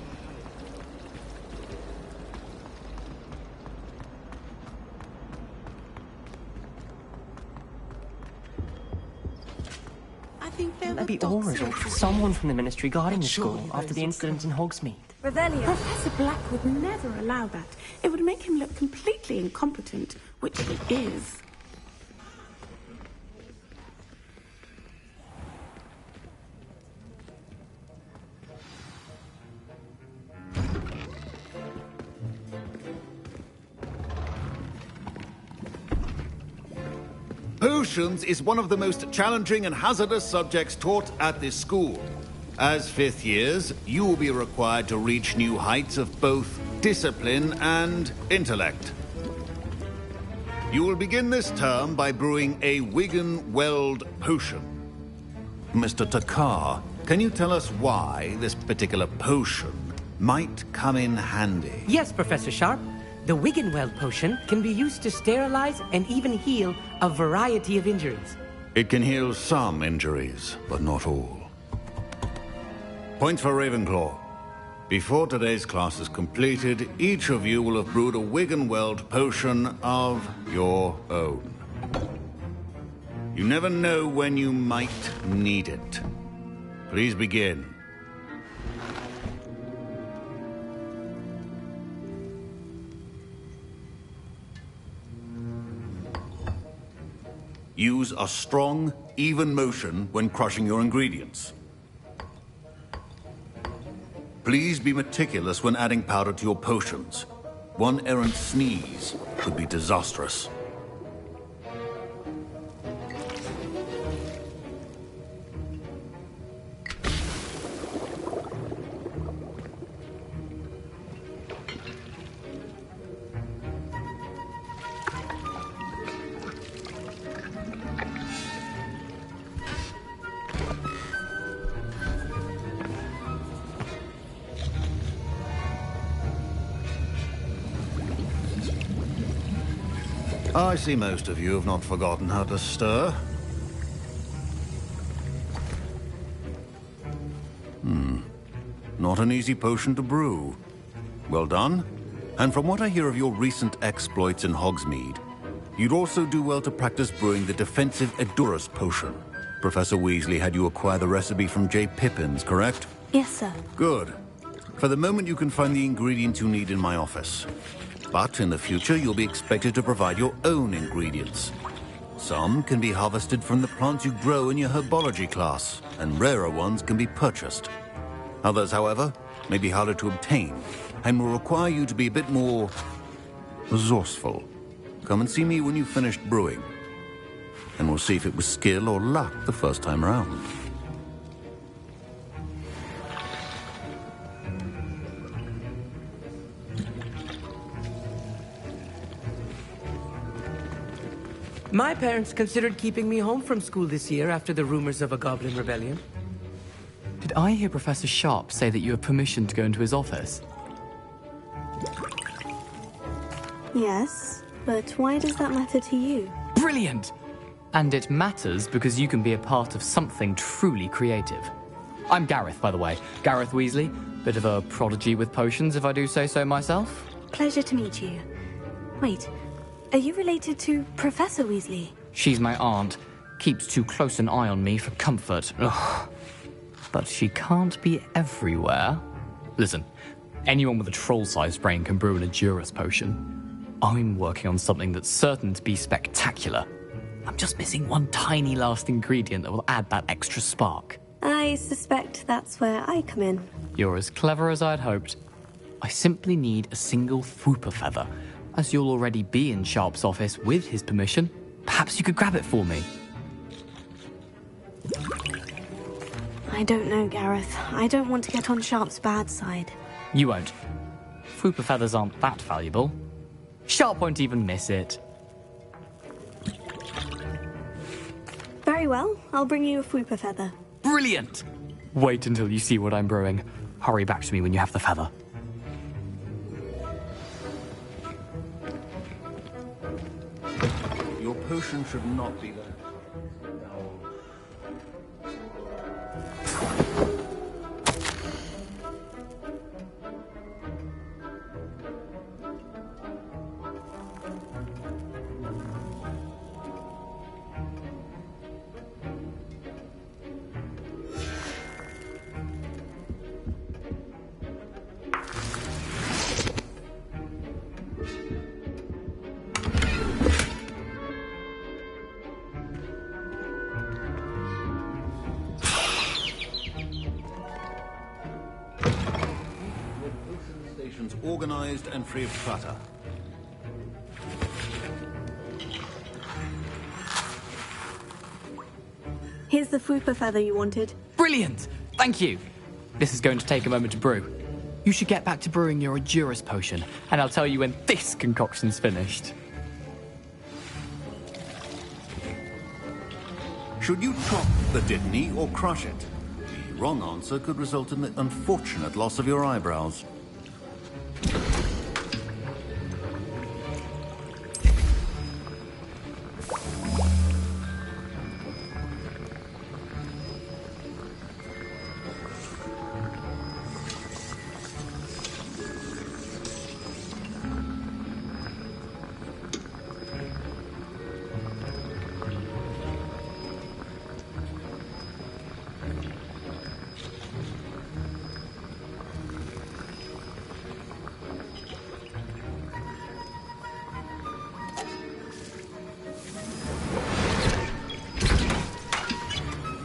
to be Aurors or someone from the Ministry guarding the school after the incident in Hogsmeade. Revelio. Professor Black would never allow that. It would make him look completely incompetent, which he is. Potions is one of the most challenging and hazardous subjects taught at this school. As fifth years, you will be required to reach new heights of both discipline and intellect. You will begin this term by brewing a Wiggenweld potion. Mr. Takar, can you tell us why this particular potion might come in handy? Yes, Professor Sharp. The Wiggenweld potion can be used to sterilize and even heal a variety of injuries. It can heal some injuries, but not all. Points for Ravenclaw. Before today's class is completed, each of you will have brewed a Wiggenweld potion of your own. You never know when you might need it. Please begin. Use a strong, even motion when crushing your ingredients. Please be meticulous when adding powder to your potions. One errant sneeze could be disastrous. I see most of you have not forgotten how to stir. Not an easy potion to brew. Well done. And from what I hear of your recent exploits in Hogsmeade, you'd also do well to practice brewing the defensive Edurus potion. Professor Weasley had you acquire the recipe from J. Pippins, correct? Yes, sir. Good. For the moment, you can find the ingredients you need in my office. But in the future, you'll be expected to provide your own ingredients. Some can be harvested from the plants you grow in your herbology class, and rarer ones can be purchased. Others, however, may be harder to obtain, and will require you to be a bit more resourceful. Come and see me when you've finished brewing, and we'll see if it was skill or luck the first time around. My parents considered keeping me home from school this year after the rumors of a goblin rebellion. Did I hear Professor Sharp say that you have permission to go into his office? Yes, but why does that matter to you? Brilliant! And it matters because you can be a part of something truly creative. I'm Gareth, by the way. Gareth Weasley. Bit of a prodigy with potions, if I do say so myself. Pleasure to meet you. Wait, are you related to Professor Weasley? She's my aunt. Keeps too close an eye on me for comfort. Ugh. But she can't be everywhere. Listen, anyone with a troll-sized brain can brew an Edurus potion. I'm working on something that's certain to be spectacular. I'm just missing one tiny last ingredient that will add that extra spark. I suspect that's where I come in. You're as clever as I'd hoped. I simply need a single Fwooper feather. As you'll already be in Sharp's office with his permission, perhaps you could grab it for me. I don't know, Gareth. I don't want to get on Sharp's bad side. You won't. Fwooper feathers aren't that valuable. Sharp won't even miss it. Very well. I'll bring you a Fwooper feather. Brilliant! Wait until you see what I'm brewing. Hurry back to me when you have the feather. Your potion should not be there. Stations organized and free of clutter. Here's the fupa feather you wanted. Brilliant! Thank you! This is going to take a moment to brew. You should get back to brewing your Edurus potion, and I'll tell you when this concoction's finished. Should you chop the Dittany or crush it? The wrong answer could result in the unfortunate loss of your eyebrows.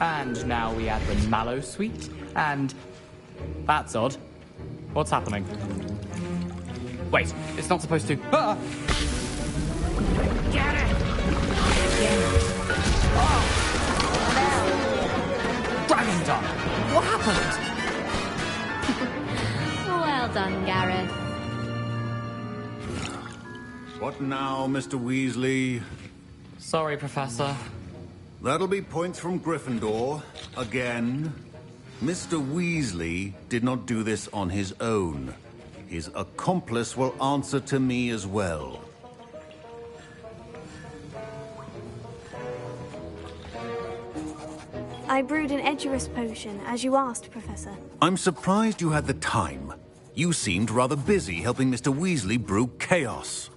And now we add the mallow sweet, and... That's odd. What's happening? Wait, it's not supposed to... Ah! Get it! Dragon Dung! What happened? Well done, Gareth. What now, Mr. Weasley? Sorry, Professor. That'll be points from Gryffindor. Again. Mr. Weasley did not do this on his own. His accomplice will answer to me as well. I brewed an Edurus potion, as you asked, Professor. I'm surprised you had the time. You seemed rather busy helping Mr. Weasley brew chaos.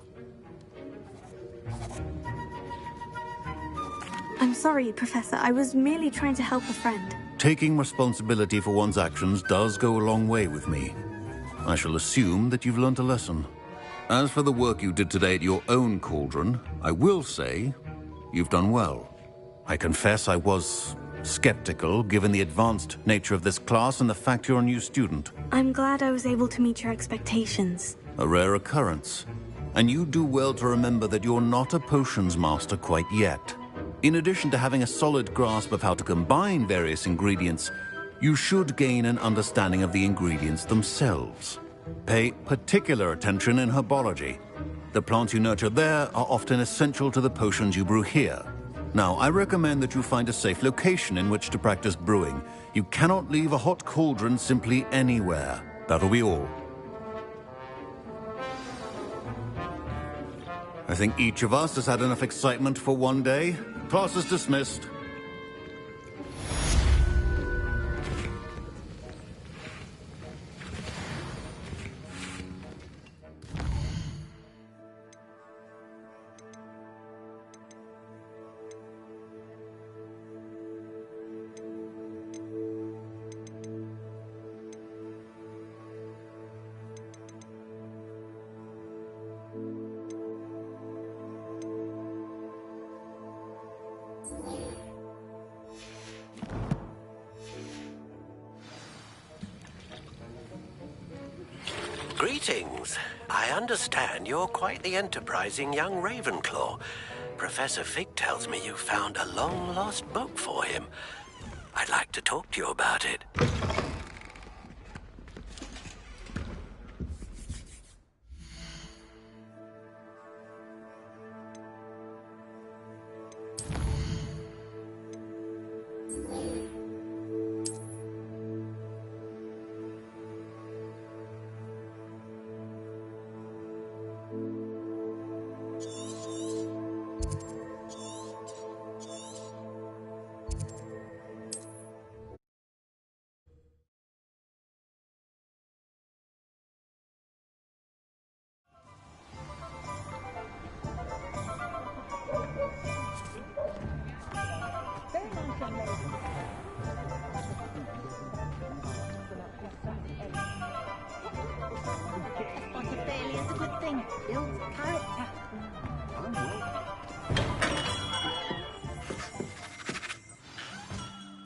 I'm sorry, Professor. I was merely trying to help a friend. Taking responsibility for one's actions does go a long way with me. I shall assume that you've learnt a lesson. As for the work you did today at your own cauldron, I will say you've done well. I confess I was skeptical, given the advanced nature of this class and the fact you're a new student. I'm glad I was able to meet your expectations. A rare occurrence. And you do well to remember that you're not a potions master quite yet. In addition to having a solid grasp of how to combine various ingredients, you should gain an understanding of the ingredients themselves. Pay particular attention in herbology. The plants you nurture there are often essential to the potions you brew here. Now, I recommend that you find a safe location in which to practice brewing. You cannot leave a hot cauldron simply anywhere. That'll be all. I think each of us has had enough excitement for one day. Class is dismissed. Greetings. I understand you're quite the enterprising young Ravenclaw. Professor Fig tells me you found a long-lost book for him. I'd like to talk to you about it.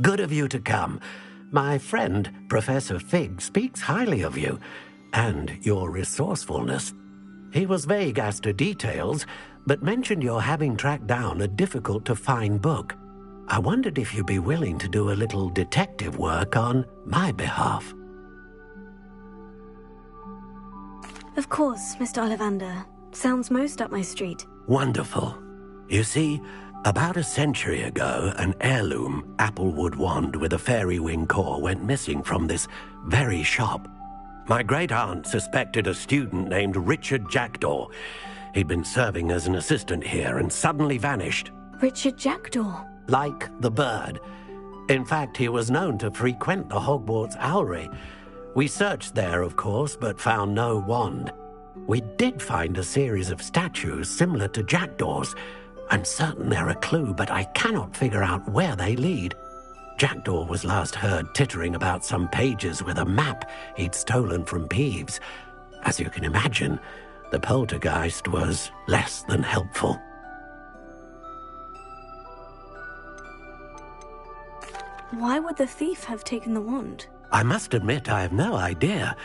Good of you to come. My friend, Professor Fig, speaks highly of you. and your resourcefulness. He was vague as to details, but mentioned your having tracked down a difficult-to-find book. I wondered if you'd be willing to do a little detective work on my behalf. Of course, Mr. Ollivander. Sounds most up my street. Wonderful. You see, about a century ago, an heirloom applewood wand with a fairy wing core went missing from this very shop. My great-aunt suspected a student named Richard Jackdaw. He'd been serving as an assistant here and suddenly vanished. Richard Jackdaw? Like the bird. In fact, he was known to frequent the Hogwarts Owlery. We searched there, of course, but found no wand. We did find a series of statues similar to Jackdaw's. I'm certain they're a clue, but I cannot figure out where they lead. Jackdaw was last heard tittering about some pages with a map he'd stolen from Peeves. As you can imagine, the poltergeist was less than helpful. Why would the thief have taken the wand? I must admit I have no idea.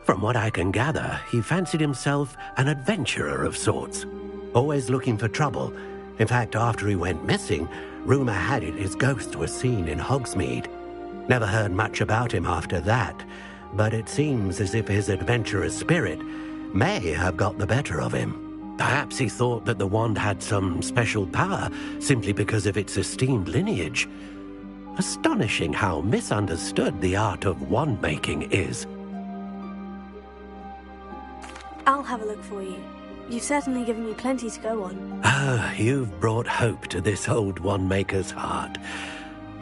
From what I can gather, he fancied himself an adventurer of sorts, always looking for trouble. In fact, after he went missing, rumor had it his ghost was seen in Hogsmeade. Never heard much about him after that, but it seems as if his adventurous spirit may have got the better of him. Perhaps he thought that the wand had some special power simply because of its esteemed lineage. Astonishing how misunderstood the art of wand-making is. I'll have a look for you. You've certainly given me plenty to go on. Ah, you've brought hope to this old wand-maker's heart.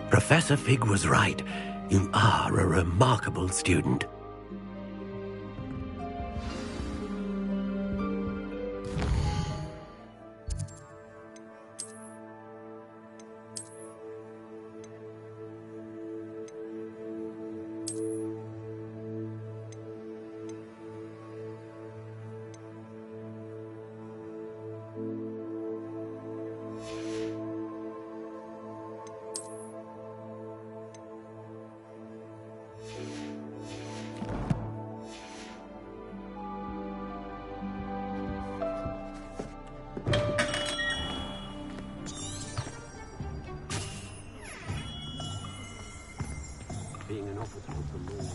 Professor Fig was right. You are a remarkable student. Being an officer of the law.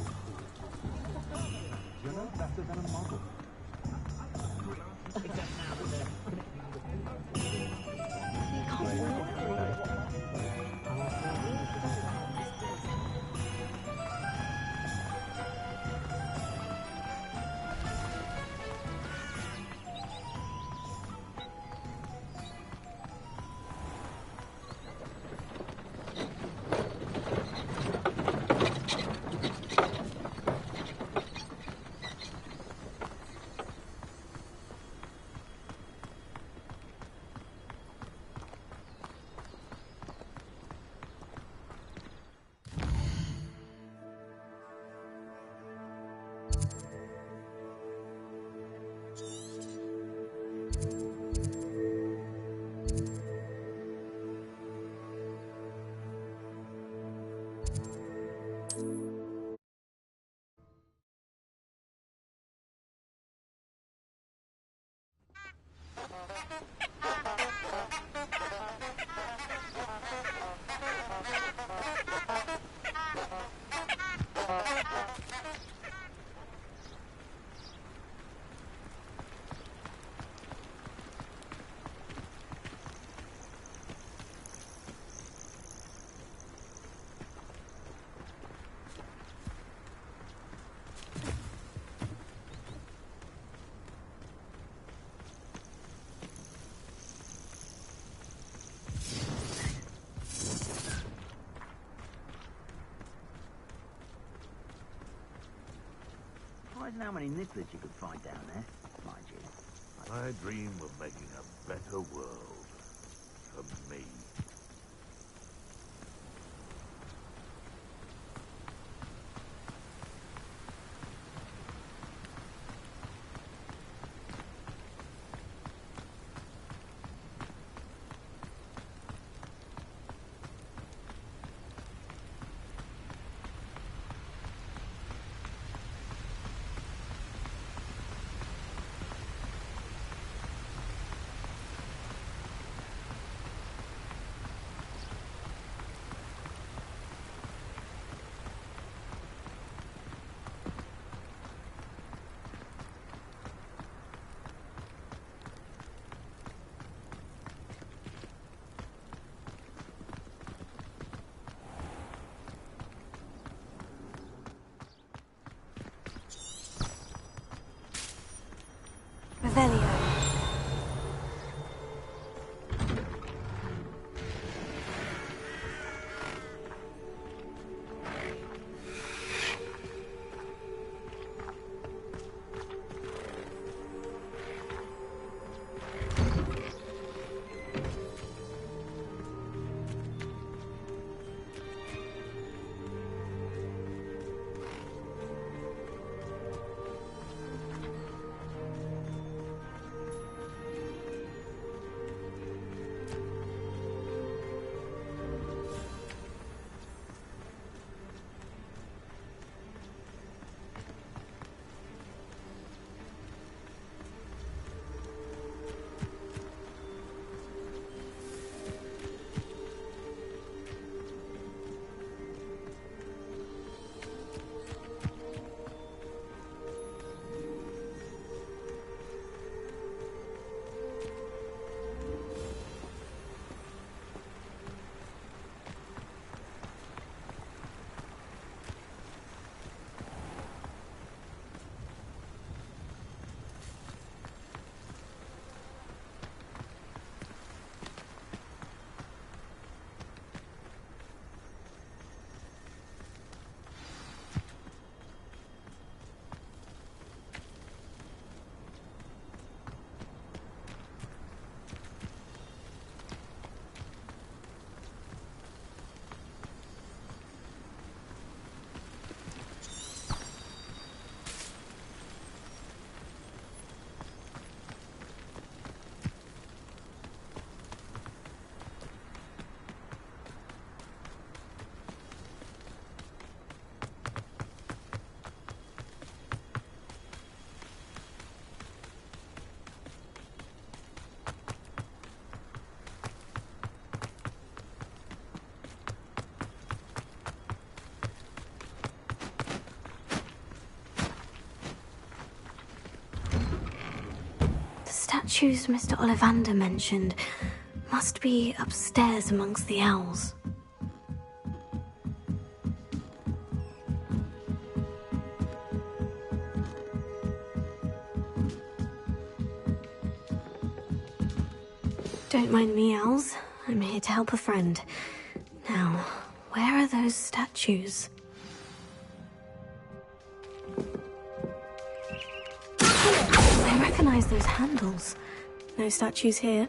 You're no better than a model. I don't know how many nibblers you could find down there, mind you. I dream of making a better world for me. Revelio. Statues Mr. Ollivander mentioned must be upstairs amongst the owls. Don't mind me, owls. I'm here to help a friend. Now, where are those statues? I recognize those handles. No statues here.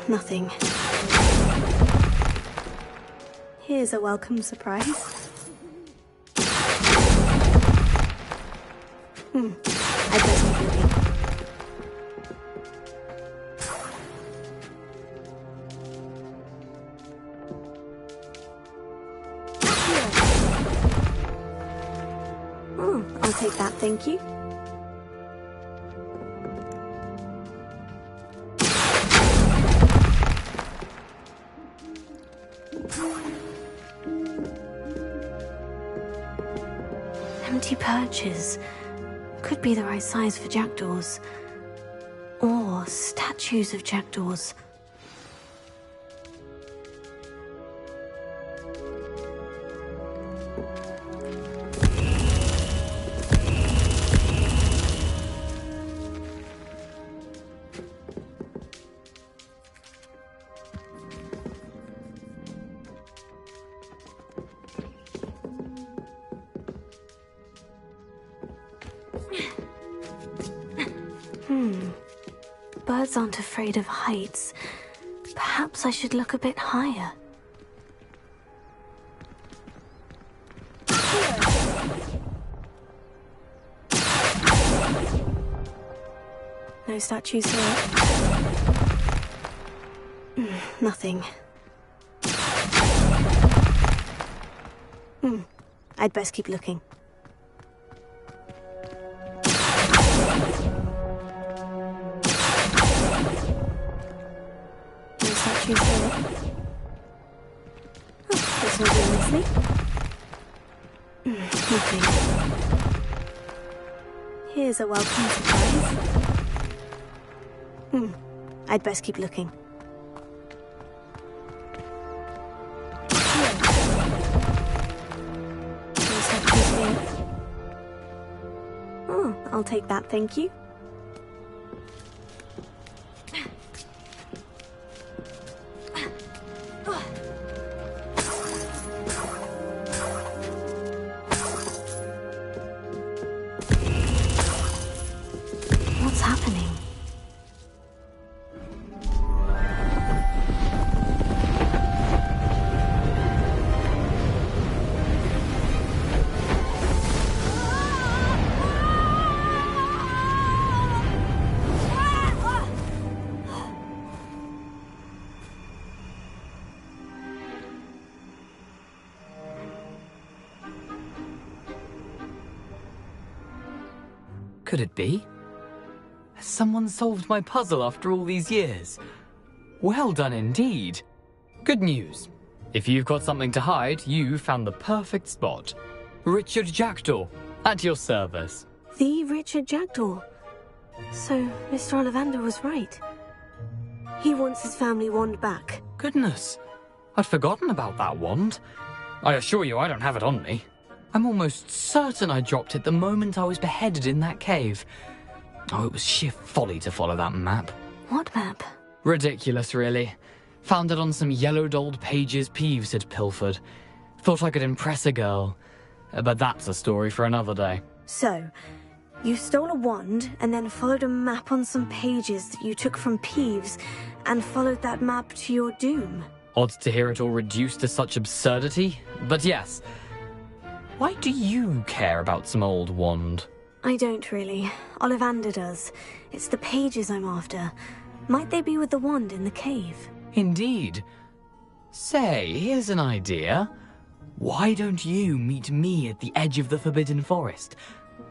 Nothing. Here's a welcome surprise. I best keep looking. I'll take that, thank you. Empty perches. Could be the right size for jackdaws. Or statues of jackdaws. Birds aren't afraid of heights. Perhaps I should look a bit higher. No statues here. Nothing. I'd best keep looking. Here. Oh, this will do nicely. Nothing. Here's a welcome surprise. I'd best keep looking. I'll take that, thank you. What's happening? Could it be? Has someone solved my puzzle after all these years? Well done indeed. Good news. If you've got something to hide, you found the perfect spot. Richard Jackdaw, at your service. The Richard Jackdaw. So, Mr. Ollivander was right. He wants his family wand back. Goodness, I'd forgotten about that wand. I assure you I don't have it on me. I'm almost certain I dropped it the moment I was beheaded in that cave. Oh, it was sheer folly to follow that map. What map? Ridiculous, really. Found it on some yellowed old pages Peeves had pilfered. Thought I could impress a girl. But that's a story for another day. So, you stole a wand and then followed a map on some pages that you took from Peeves and followed that map to your doom. Odd to hear it all reduced to such absurdity, but yes. Why do you care about some old wand? I don't really. Ollivander does. It's the pages I'm after. Might they be with the wand in the cave? Indeed. Say, here's an idea. Why don't you meet me at the edge of the Forbidden Forest?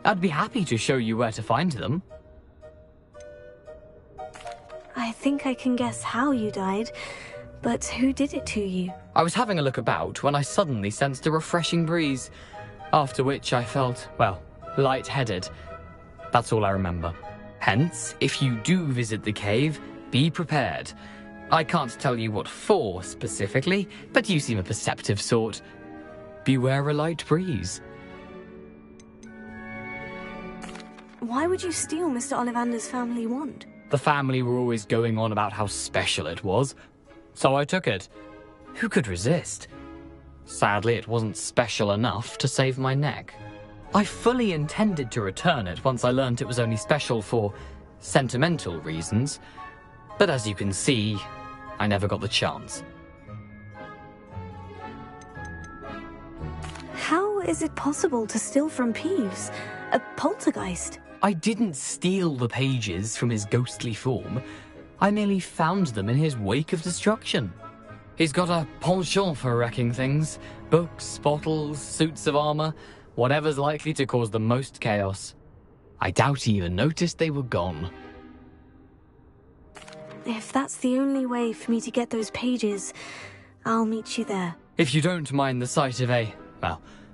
I'd be happy to show you where to find them. I think I can guess how you died, but who did it to you? I was having a look about when I suddenly sensed a refreshing breeze, after which I felt, well, lightheaded. That's all I remember. Hence, if you do visit the cave, be prepared. I can't tell you what for specifically, but you seem a perceptive sort. Beware a light breeze. Why would you steal Mr. Ollivander's family wand? The family were always going on about how special it was, so I took it. Who could resist? Sadly, it wasn't special enough to save my neck. I fully intended to return it once I learned it was only special for sentimental reasons, but as you can see, I never got the chance. How is it possible to steal from Peeves? A poltergeist? I didn't steal the pages from his ghostly form. I merely found them in his wake of destruction. He's got a penchant for wrecking things. Books, bottles, suits of armor, whatever's likely to cause the most chaos. I doubt he even noticed they were gone. If that's the only way for me to get those pages, I'll meet you there. If you don't mind the sight of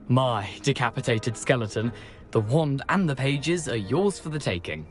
my decapitated skeleton, the wand and the pages are yours for the taking.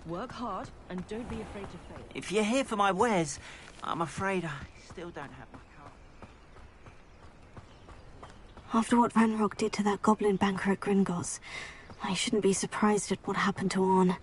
Work hard and don't be afraid to fail. If you're here for my wares, I'm afraid I still don't have my car. After what Ranrock did to that goblin banker at Gringotts, I shouldn't be surprised at what happened to Orn.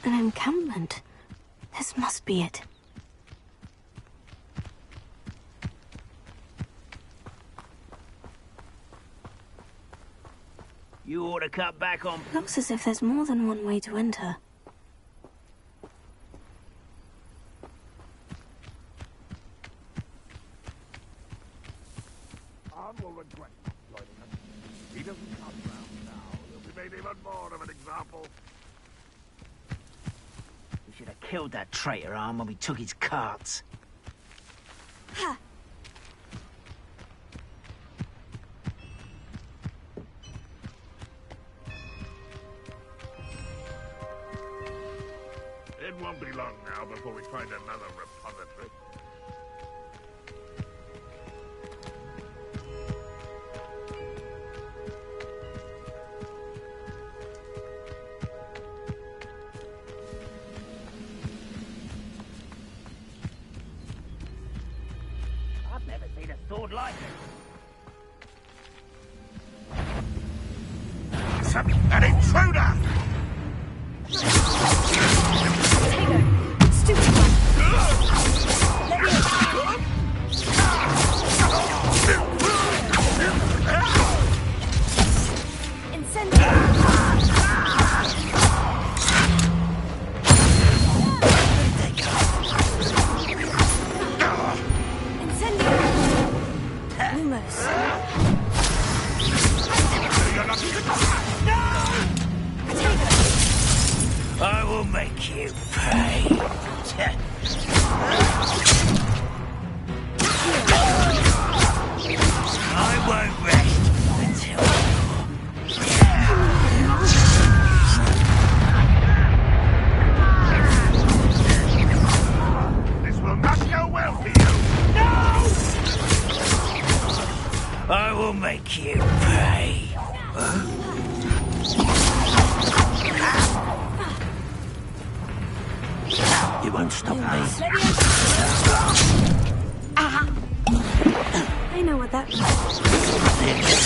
An encampment. This must be it. You ought to cut back on... Looks as if there's more than one way to enter. Arn will regret not joining us. He doesn't come round now. He'll be made even more of an example. We should have killed that traitor Arn when we took his carts. Ha! It won't be long now before we find another repository. I've never seen a sword like it. It's an intruder! I will make you pay. I won't rest until This will not go well for you. No! I will make you pay. You won't stop me. I know what that means.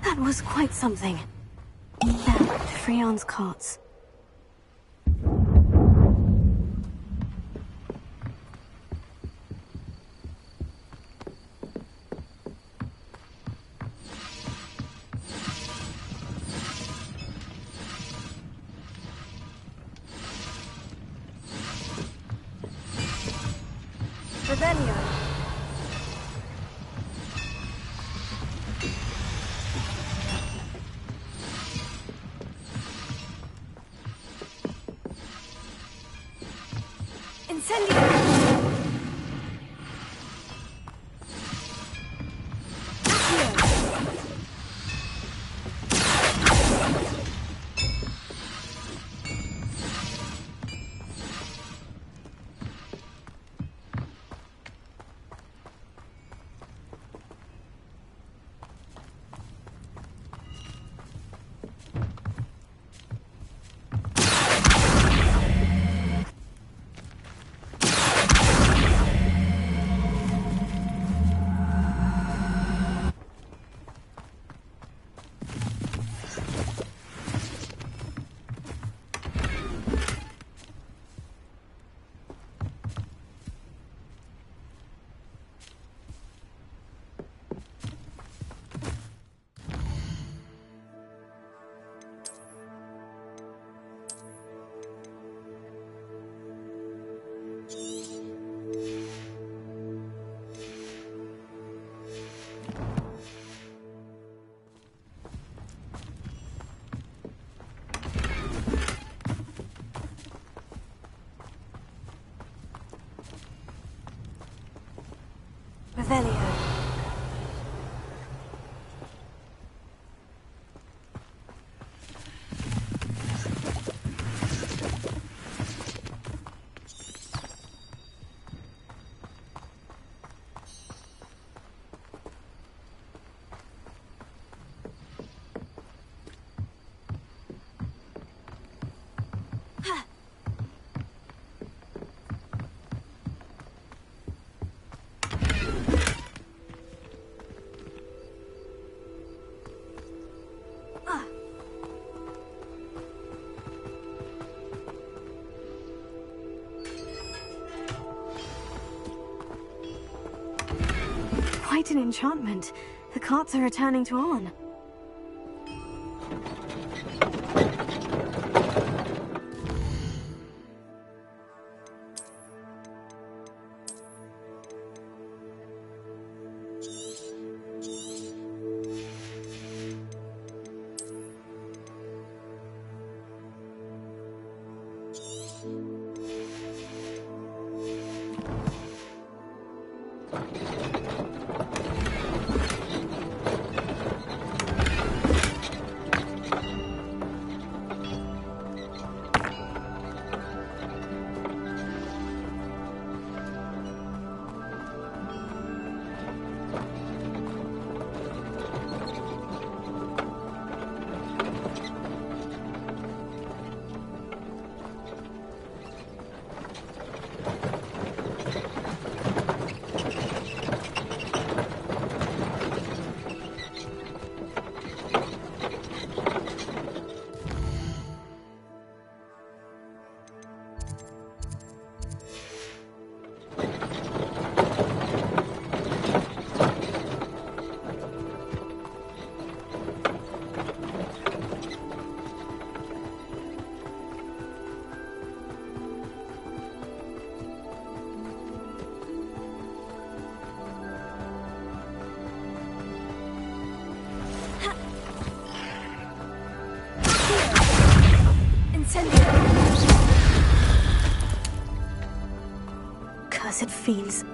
That was quite something. There, Freon's carts. Revelio. Revelio. Quite an enchantment. The carts are returning to On. Cursed fiends.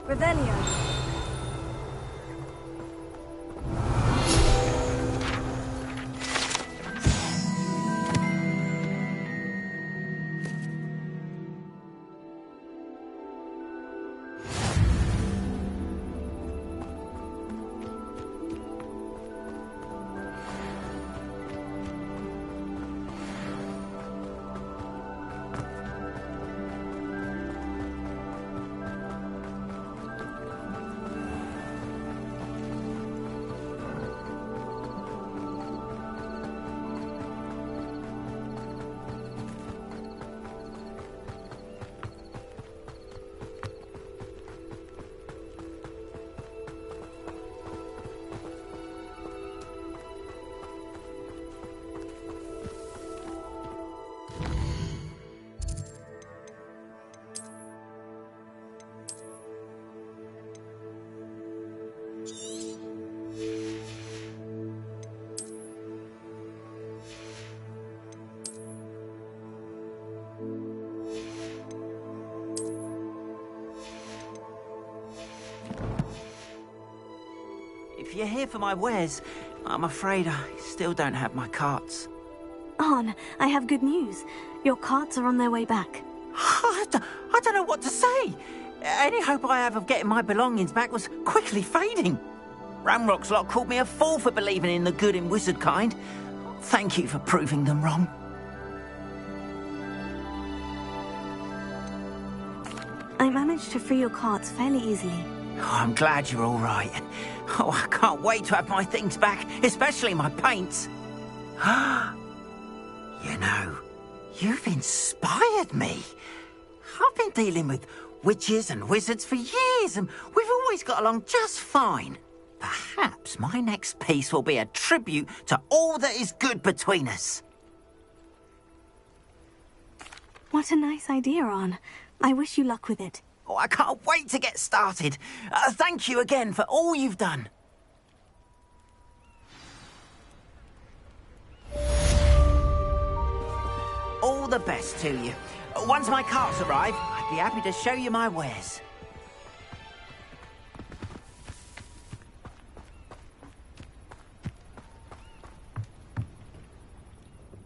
Revelio. If you're here for my wares, I'm afraid I still don't have my carts. Arn, I have good news. Your carts are on their way back. I don't know what to say. Any hope I have of getting my belongings back was quickly fading. Ramrock's lot called me a fool for believing in the good in wizard kind. Thank you for proving them wrong. I managed to free your carts fairly easily. Oh, I'm glad you're all right. Oh, I can't wait to have my things back, especially my paints. You know, you've inspired me. I've been dealing with witches and wizards for years, and we've always got along just fine. Perhaps my next piece will be a tribute to all that is good between us. What a nice idea, Arn. I wish you luck with it. Oh, I can't wait to get started. Thank you again for all you've done. All the best to you. Once my carts arrive, I'd be happy to show you my wares.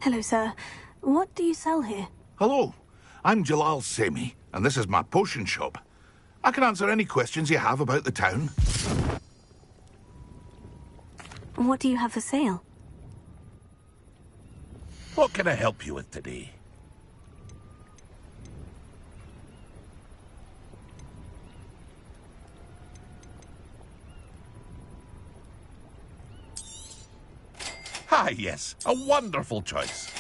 Hello, sir. What do you sell here? Hello, I'm Jalal Semi, and this is my potion shop. I can answer any questions you have about the town. What do you have for sale? What can I help you with today? Ah, yes, a wonderful choice.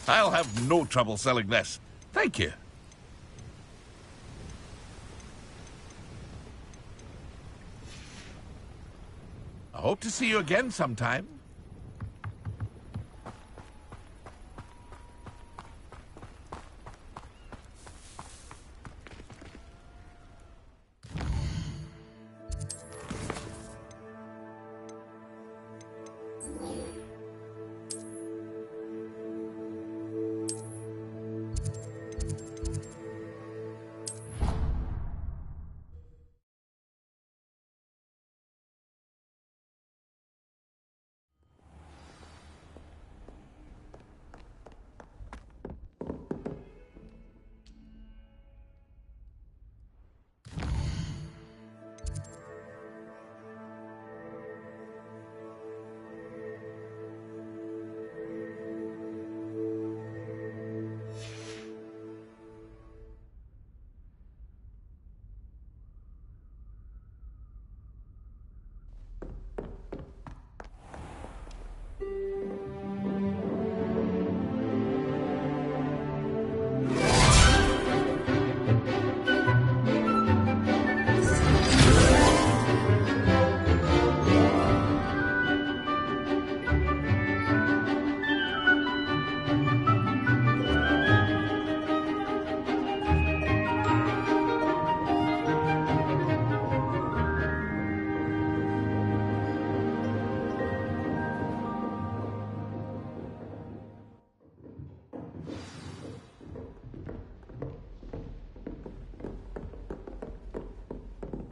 I'll have no trouble selling this. Thank you. I hope to see you again sometime.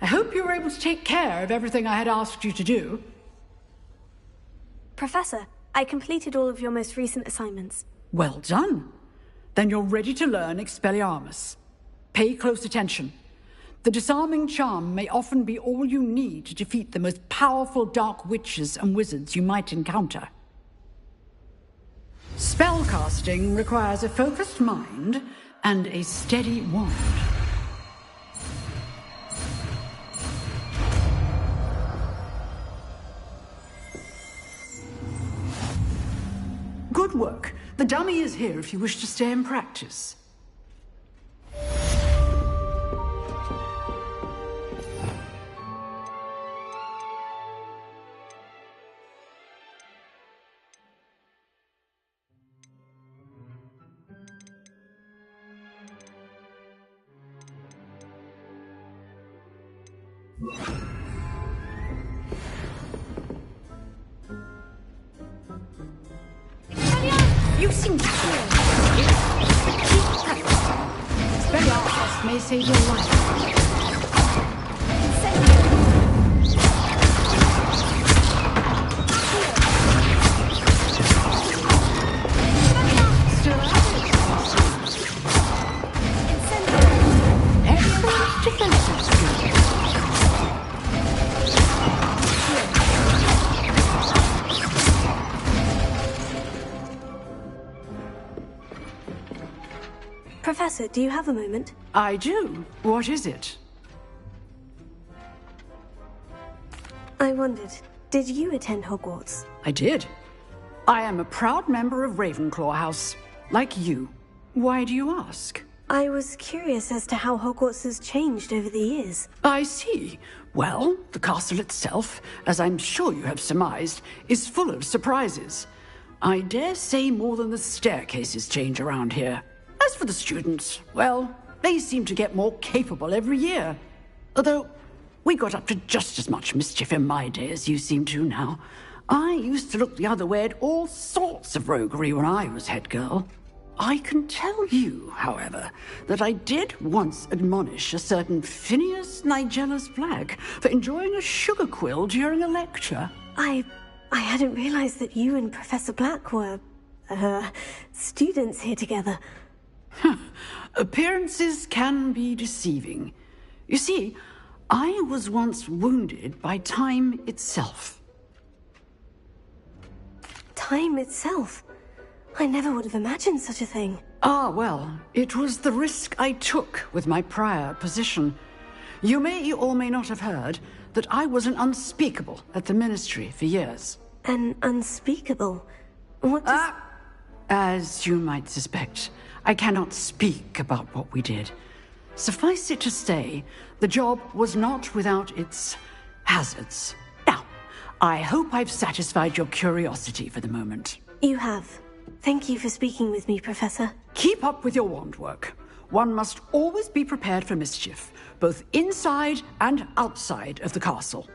hope you were able to take care of everything I had asked you to do. Professor, I completed all of your most recent assignments. Well done. Then you're ready to learn Expelliarmus. Pay close attention. The disarming charm may often be all you need to defeat the most powerful dark witches and wizards you might encounter. Spellcasting requires a focused mind and a steady wand. Good work. The dummy is here if you wish to stay and practice. You seem to feel. Keep practicing. Expelliarmus may save your life. Still at it. Excellent defensive skill. Professor, do you have a moment? I do. What is it? I wondered, did you attend Hogwarts? I did. I am a proud member of Ravenclaw House, like you. Why do you ask? I was curious as to how Hogwarts has changed over the years. I see. Well, the castle itself, as I'm sure you have surmised, is full of surprises. I dare say more than the staircases change around here. As for the students, well, they seem to get more capable every year. Although, we got up to just as much mischief in my day as you seem to now. I used to look the other way at all sorts of roguery when I was head girl. I can tell you, however, that I did once admonish a certain Phineas Nigellus Black for enjoying a sugar quill during a lecture. I hadn't realized that you and Professor Black were, students here together. Appearances can be deceiving. You see, I was once wounded by time itself. Time itself? I never would have imagined such a thing. Ah, well, it was the risk I took with my prior position. You may or may not have heard that I was an unspeakable at the Ministry for years. An unspeakable? What does... As you might suspect, I cannot speak about what we did. Suffice it to say, the job was not without its hazards. Now, I hope I've satisfied your curiosity for the moment. You have. Thank you for speaking with me, Professor. Keep up with your wand work. One must always be prepared for mischief, both inside and outside of the castle.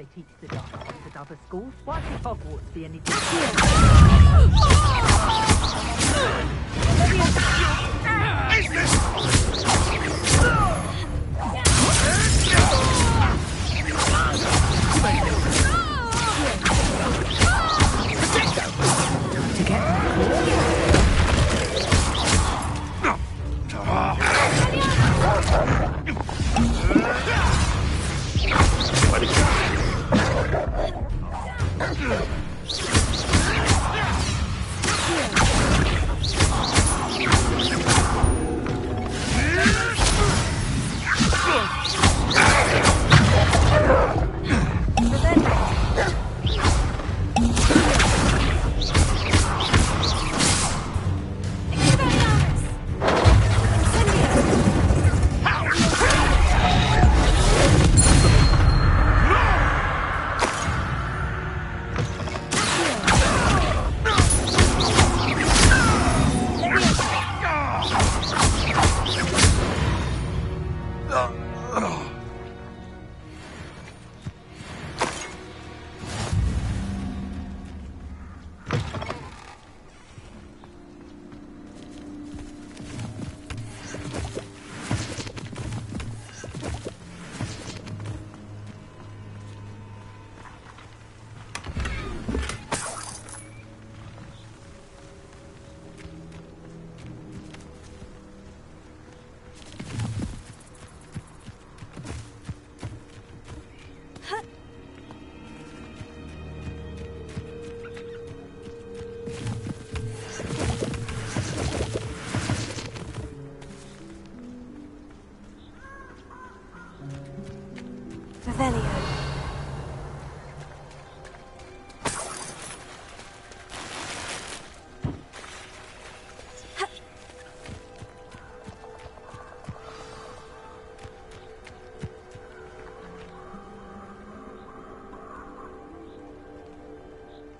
they teach the dark arts at other schools. Why should Hogwarts be any different? To get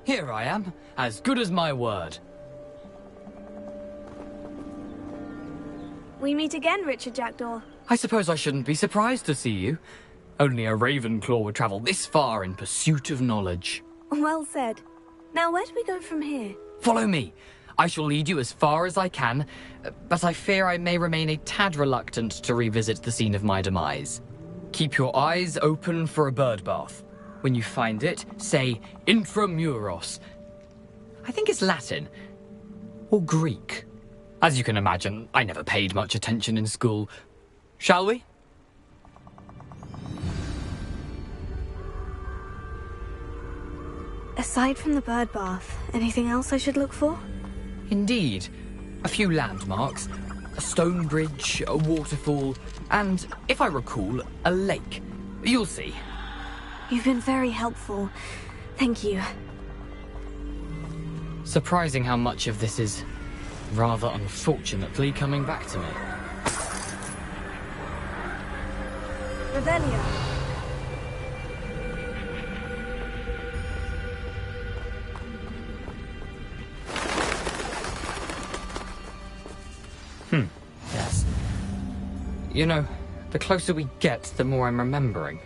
Here I am, as good as my word. We meet again, Richard Jackdaw. I suppose I shouldn't be surprised to see you. Only a Ravenclaw would travel this far in pursuit of knowledge. Well said. Now, where do we go from here? Follow me. I shall lead you as far as I can, but I fear I may remain a tad reluctant to revisit the scene of my demise. Keep your eyes open for a bird bath. When you find it, say intramuros. I think it's Latin. Or Greek. As you can imagine, I never paid much attention in school. Shall we? Aside from the bird bath, anything else I should look for? Indeed. A few landmarks, a stone bridge, a waterfall, and, if I recall, a lake. You'll see. You've been very helpful. Thank you. Surprising how much of this is rather unfortunately coming back to me. Revelio. Yes. You know, the closer we get, the more I'm remembering.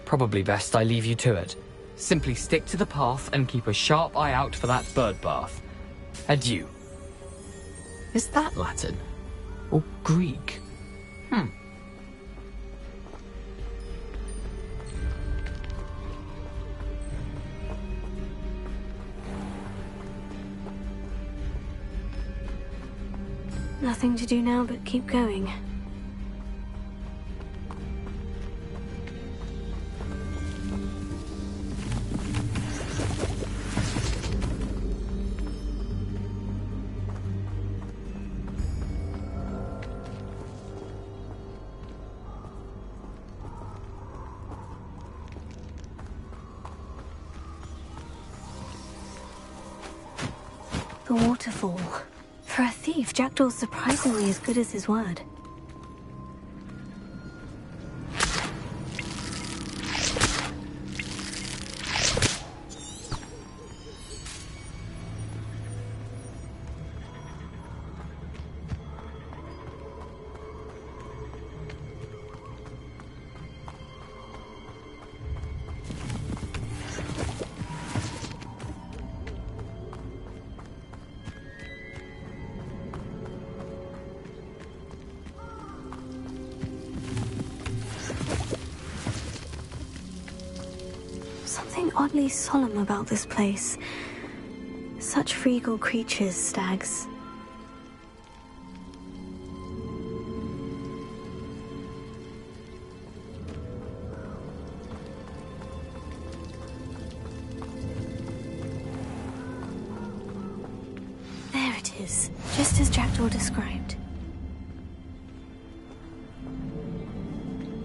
Probably best I leave you to it. Simply stick to the path and keep a sharp eye out for that bird bath. Adieu. Is that Latin? Or Greek? Nothing to do now but keep going. The waterfall. For a thief, Jackdaw's surprisingly as good as his word. Something oddly solemn about this place. Such regal creatures, stags. There it is, just as Jackdaw described.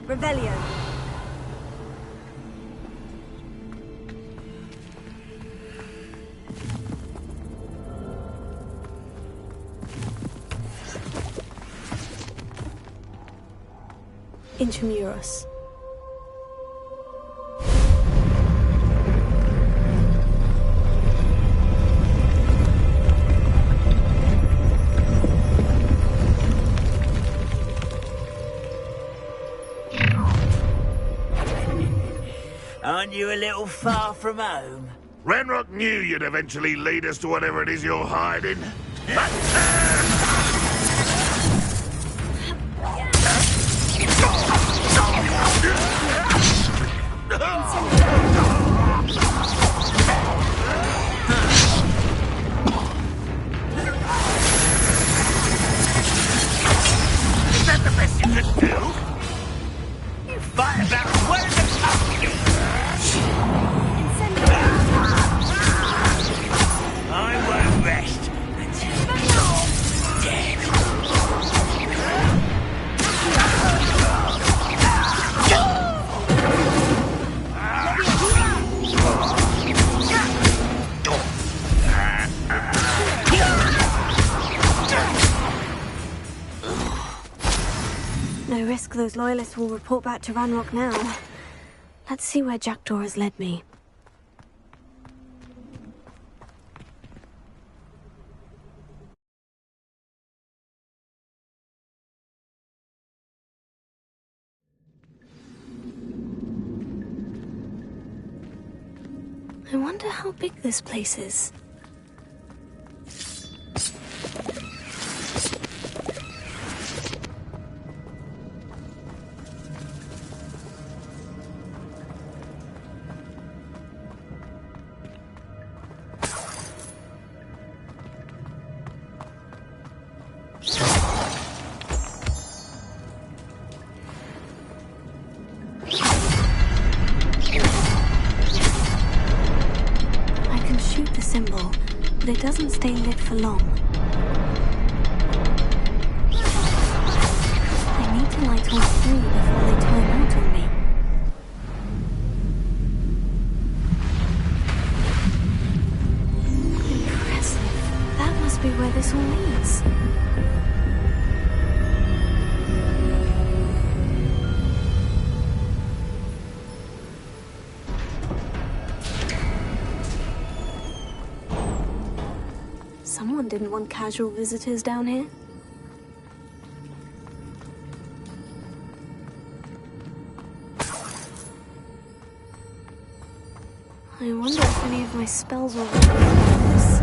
Revelio. Intramuros. Aren't you a little far from home? Ranrock knew you'd eventually lead us to whatever it is you're hiding. Is that the best you could do? You fight about where the I won't rest until you're dead. No risk those loyalists will report back to Ranrock now. Let's see where Jackdaw has led me. I wonder how big this place is. But it doesn't stay lit for long. I need to light all three before they time out on me. Impressive. That must be where this all leads. Someone didn't want casual visitors down here. I wonder if any of my spells will work like this.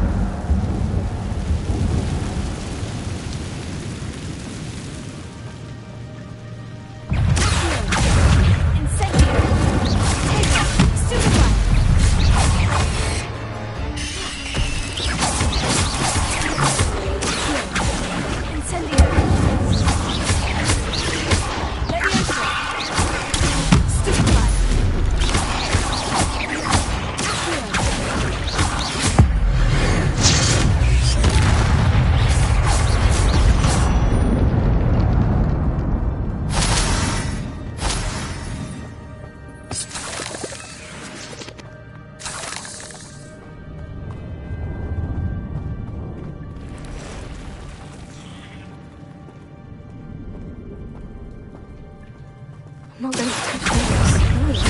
I'm not going to touch this.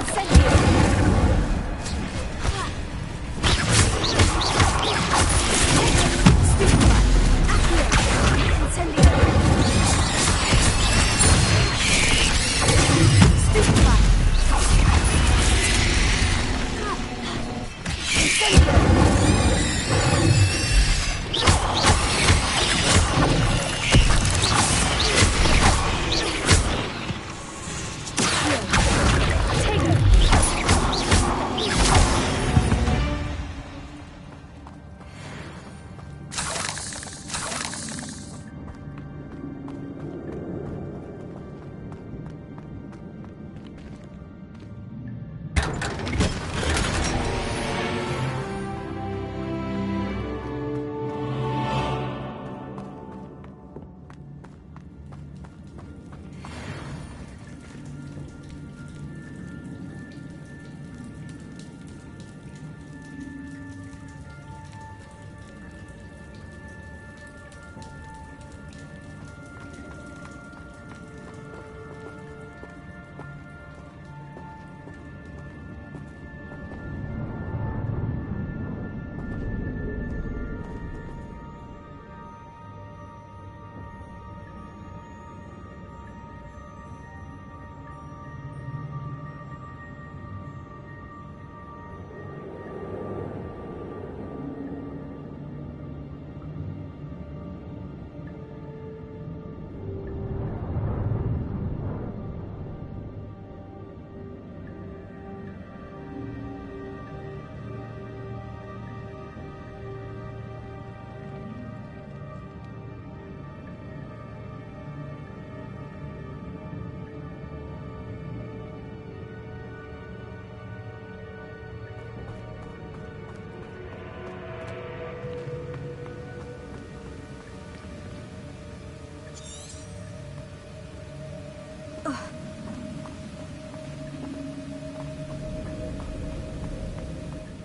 Incendio!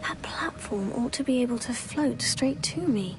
That platform ought to be able to float straight to me.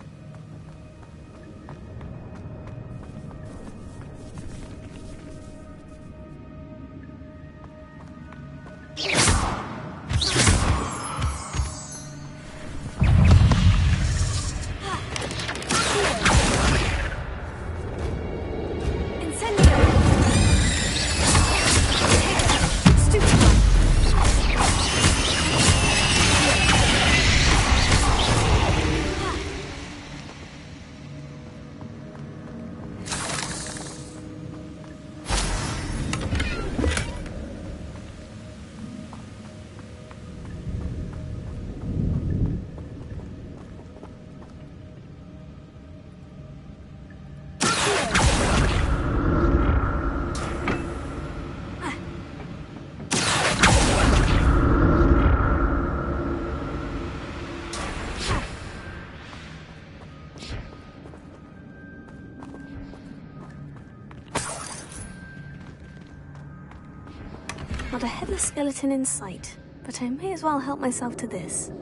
Not a headless skeleton in sight, but I may as well help myself to this.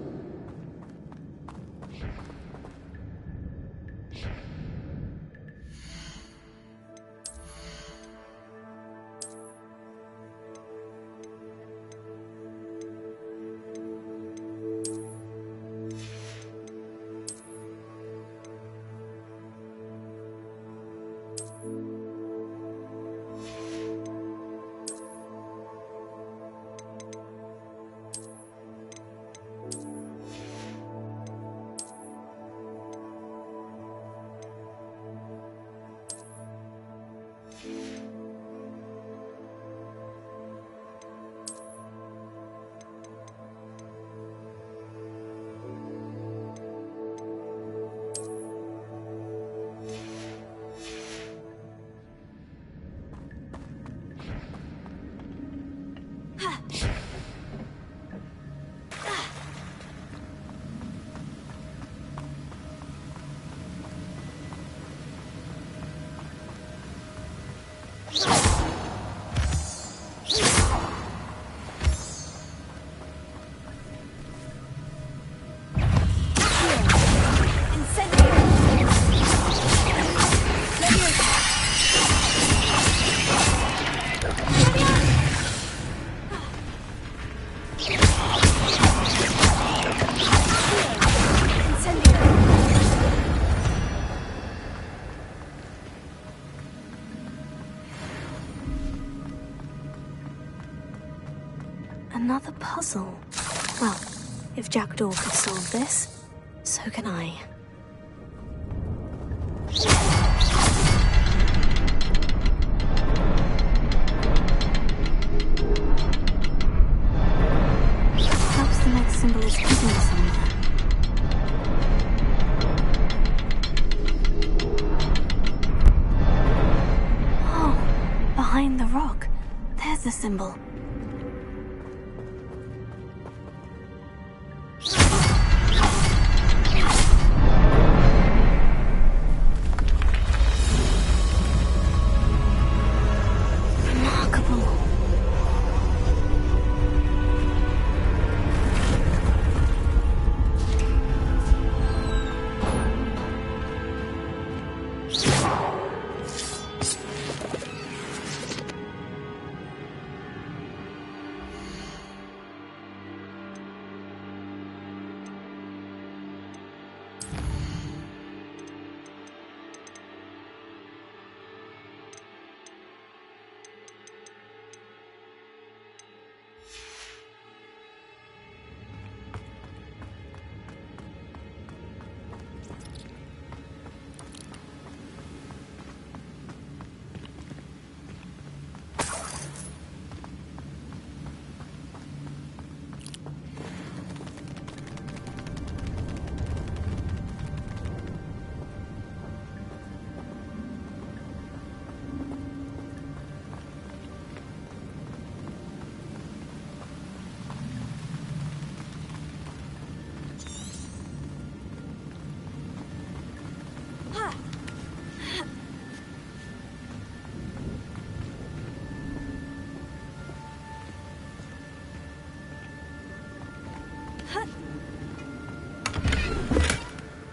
Another puzzle. Well, if Jackdaw could solve this, so can I. Perhaps the next symbol is hidden somewhere. Oh, behind the rock. There's the symbol.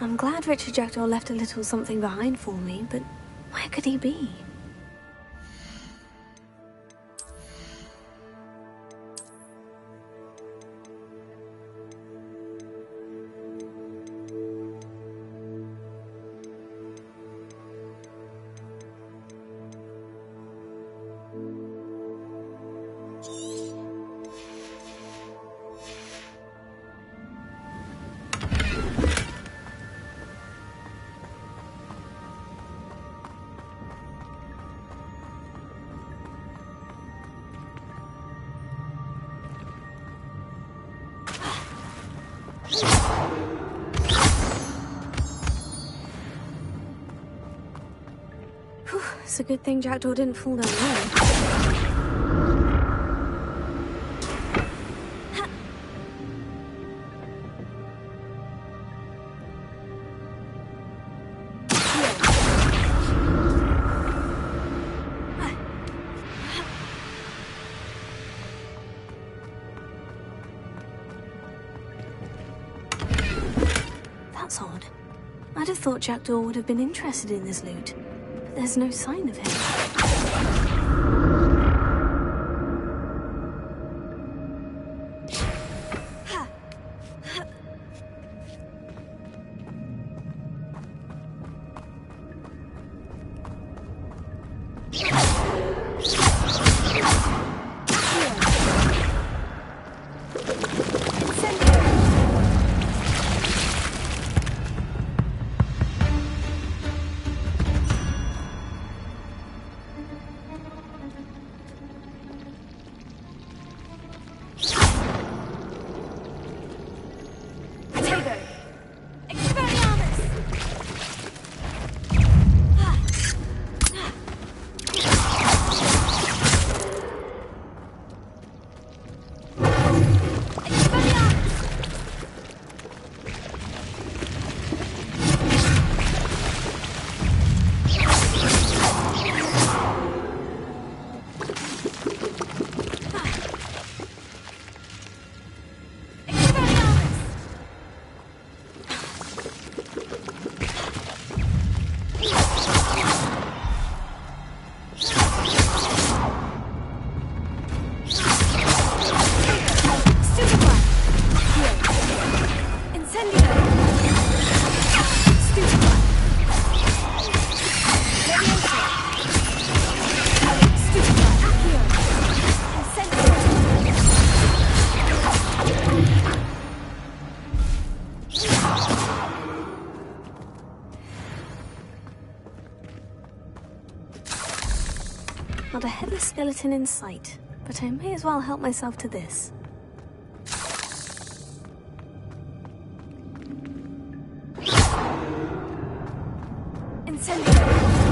I'm glad Richard Jackdaw left a little something behind for me, but where could he be? It's a good thing Jackdaw didn't fall down there. That's odd. I'd have thought Jackdaw would have been interested in this loot. There's no sign of him. Not a headless skeleton in sight, but I may as well help myself to this. Incendio!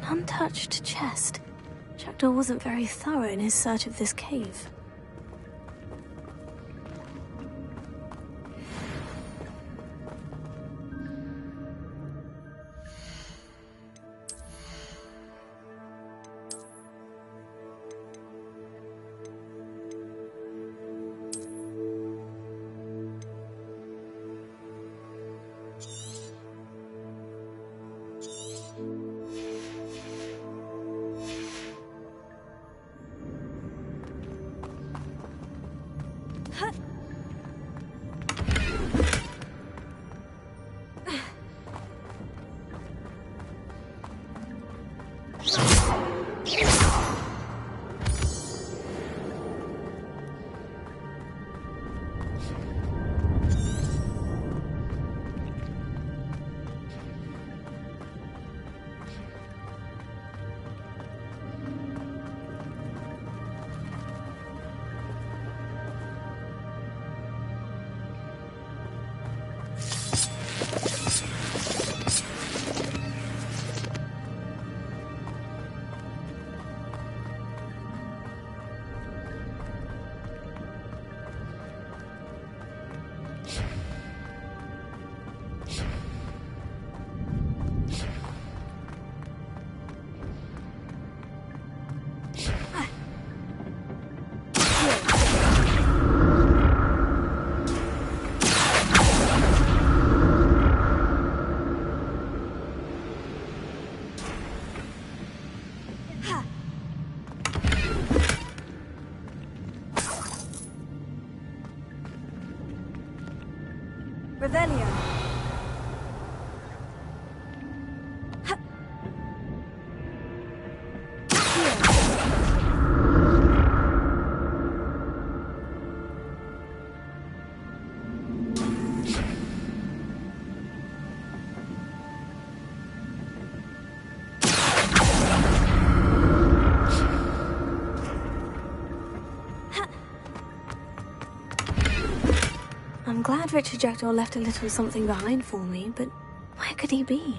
Untouched chest. Jackdaw wasn't very thorough in his search of this cave. Revelio. I'm glad Richard Jackdaw left a little something behind for me, but where could he be?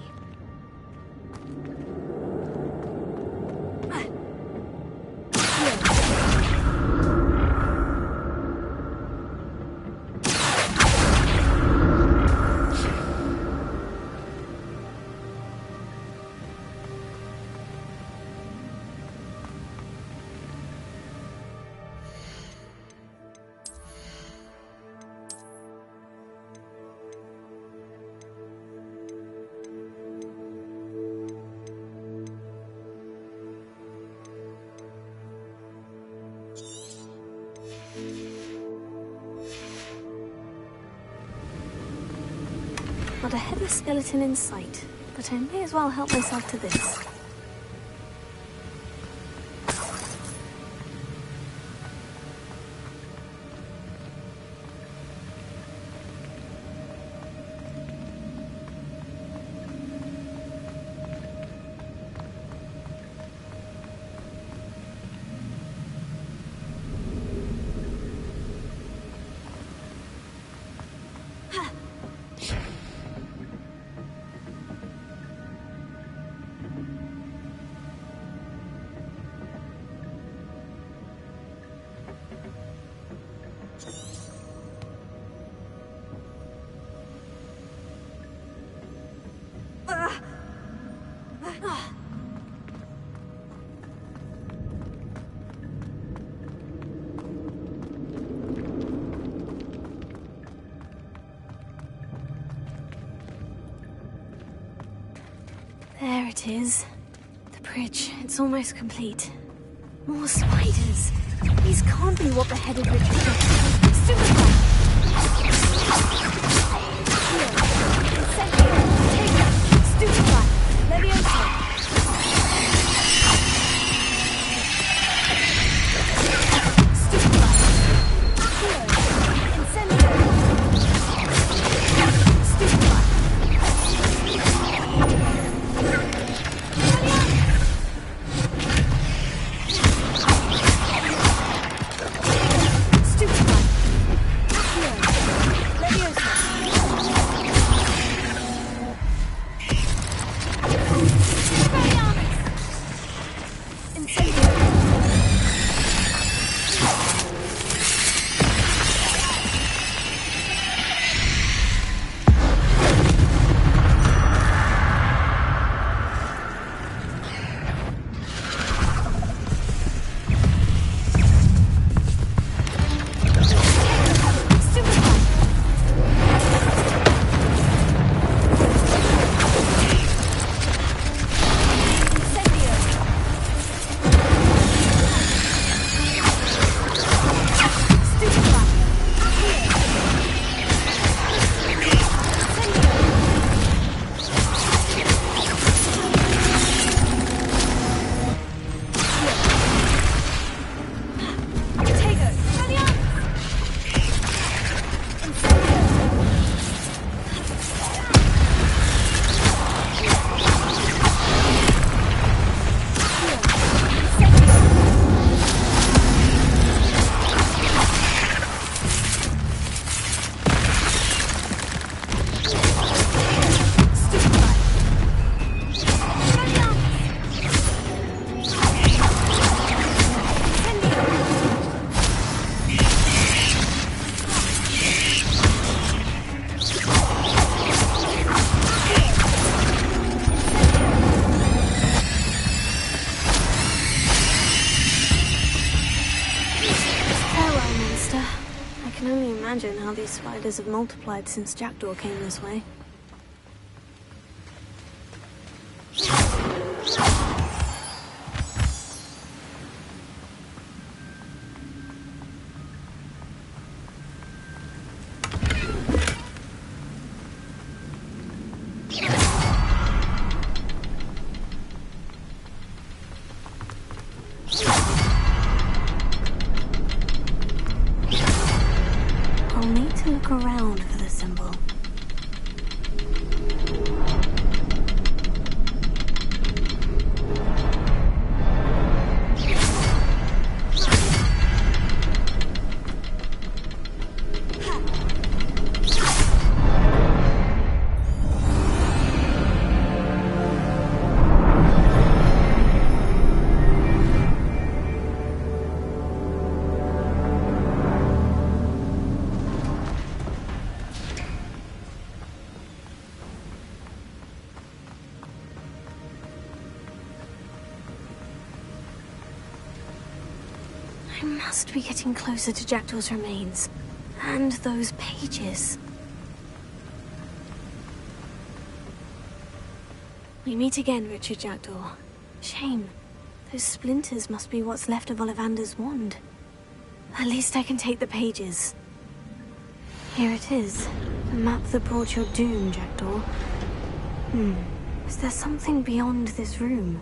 Not a headless skeleton in sight, but I may as well help myself to this. There it is. The bridge. It's almost complete. More spiders. These can't be what the headed Richard did. Super imagine how these spiders have multiplied since Jackdaw came this way. to look around for the symbol. I must be getting closer to Jackdaw's remains. And those pages. We meet again, Richard Jackdaw. Shame. Those splinters must be what's left of Ollivander's wand. At least I can take the pages. Here it is. The map that brought your doom, Jackdaw. Is there something beyond this room?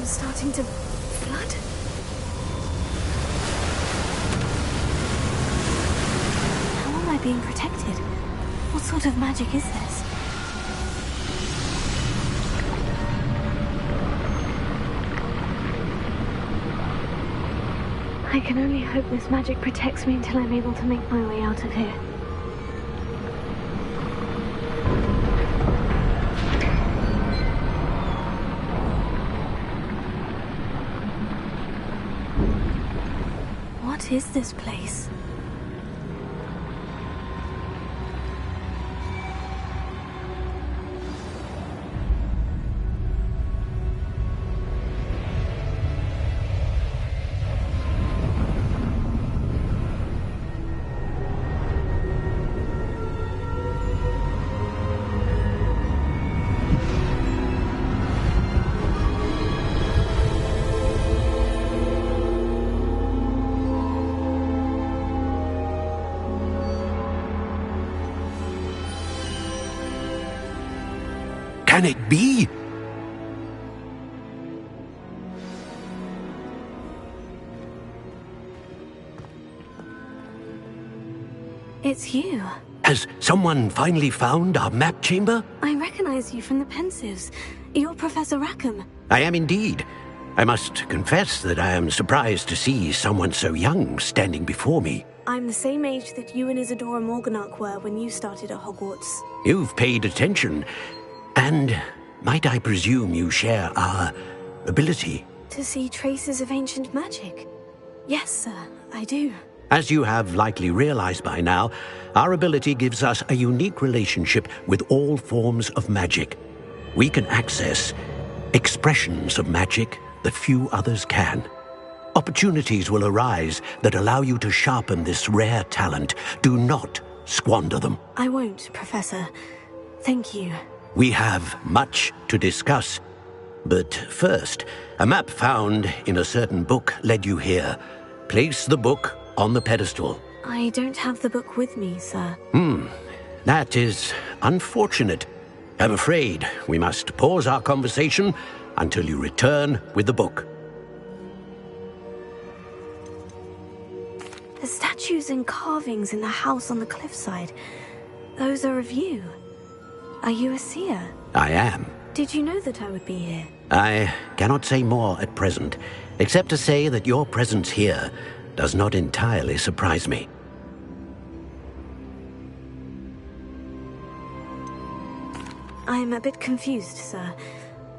Starting to flood. How am I being protected? What sort of magic is this? I can only hope this magic protects me until I'm able to make my way out of here. What is this place? can it be? It's you. Has someone finally found our map chamber? I recognize you from the Pensives. You're Professor Rackham. I am indeed. I must confess that I am surprised to see someone so young standing before me. I'm the same age that you and Isadora Morganach were when you started at Hogwarts. You've paid attention. And might I presume you share our ability? To see traces of ancient magic? Yes, sir, I do. As you have likely realized by now, our ability gives us a unique relationship with all forms of magic. We can access expressions of magic that few others can. Opportunities will arise that allow you to sharpen this rare talent. Do not squander them. I won't, Professor. Thank you. We have much to discuss. But first, a map found in a certain book led you here. Place the book on the pedestal. I don't have the book with me, sir. That is unfortunate. I'm afraid we must pause our conversation until you return with the book. The statues and carvings in the house on the cliffside, those are of you. Are you a seer? I am. Did you know that I would be here? I cannot say more at present, except to say that your presence here does not entirely surprise me. I'm a bit confused, sir.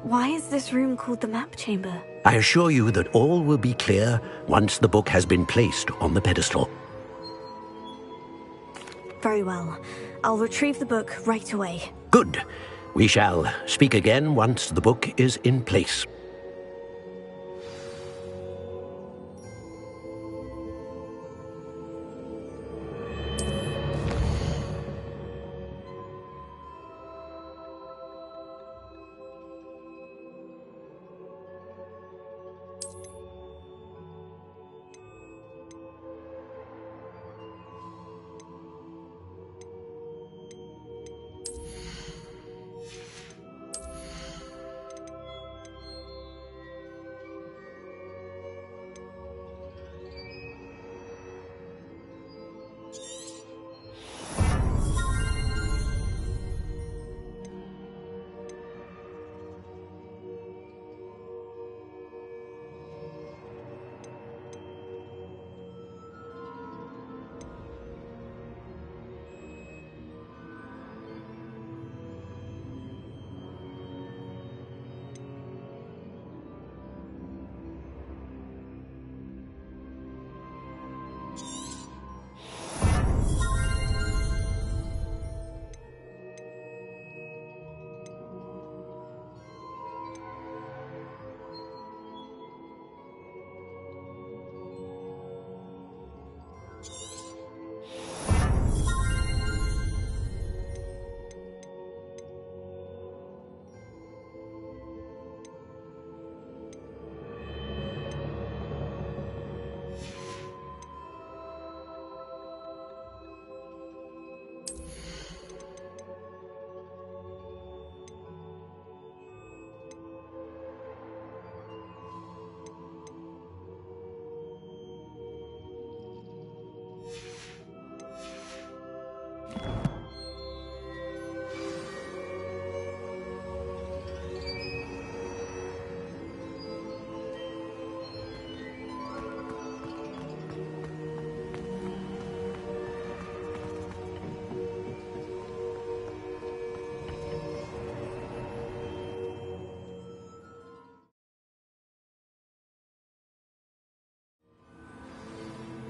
Why is this room called the map chamber? I assure you that all will be clear once the book has been placed on the pedestal. Very well. I'll retrieve the book right away. Good. We shall speak again once the book is in place.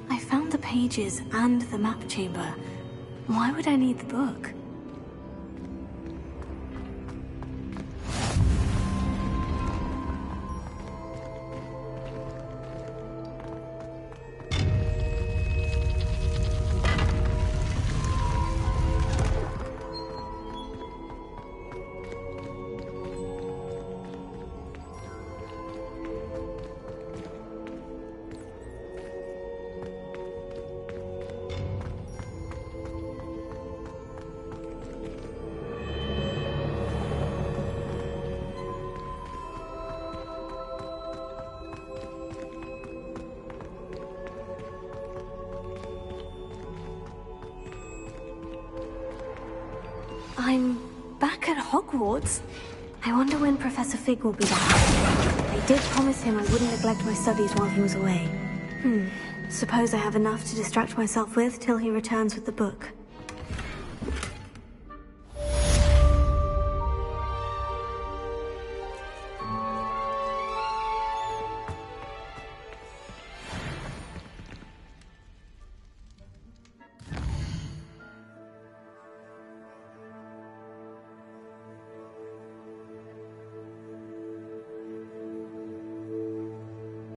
I found the pages and the map chamber. Why would I need the book? I'm back at Hogwarts. I wonder when Professor Fig will be back. I did promise him I wouldn't neglect my studies while he was away. Suppose I have enough to distract myself with till he returns with the book.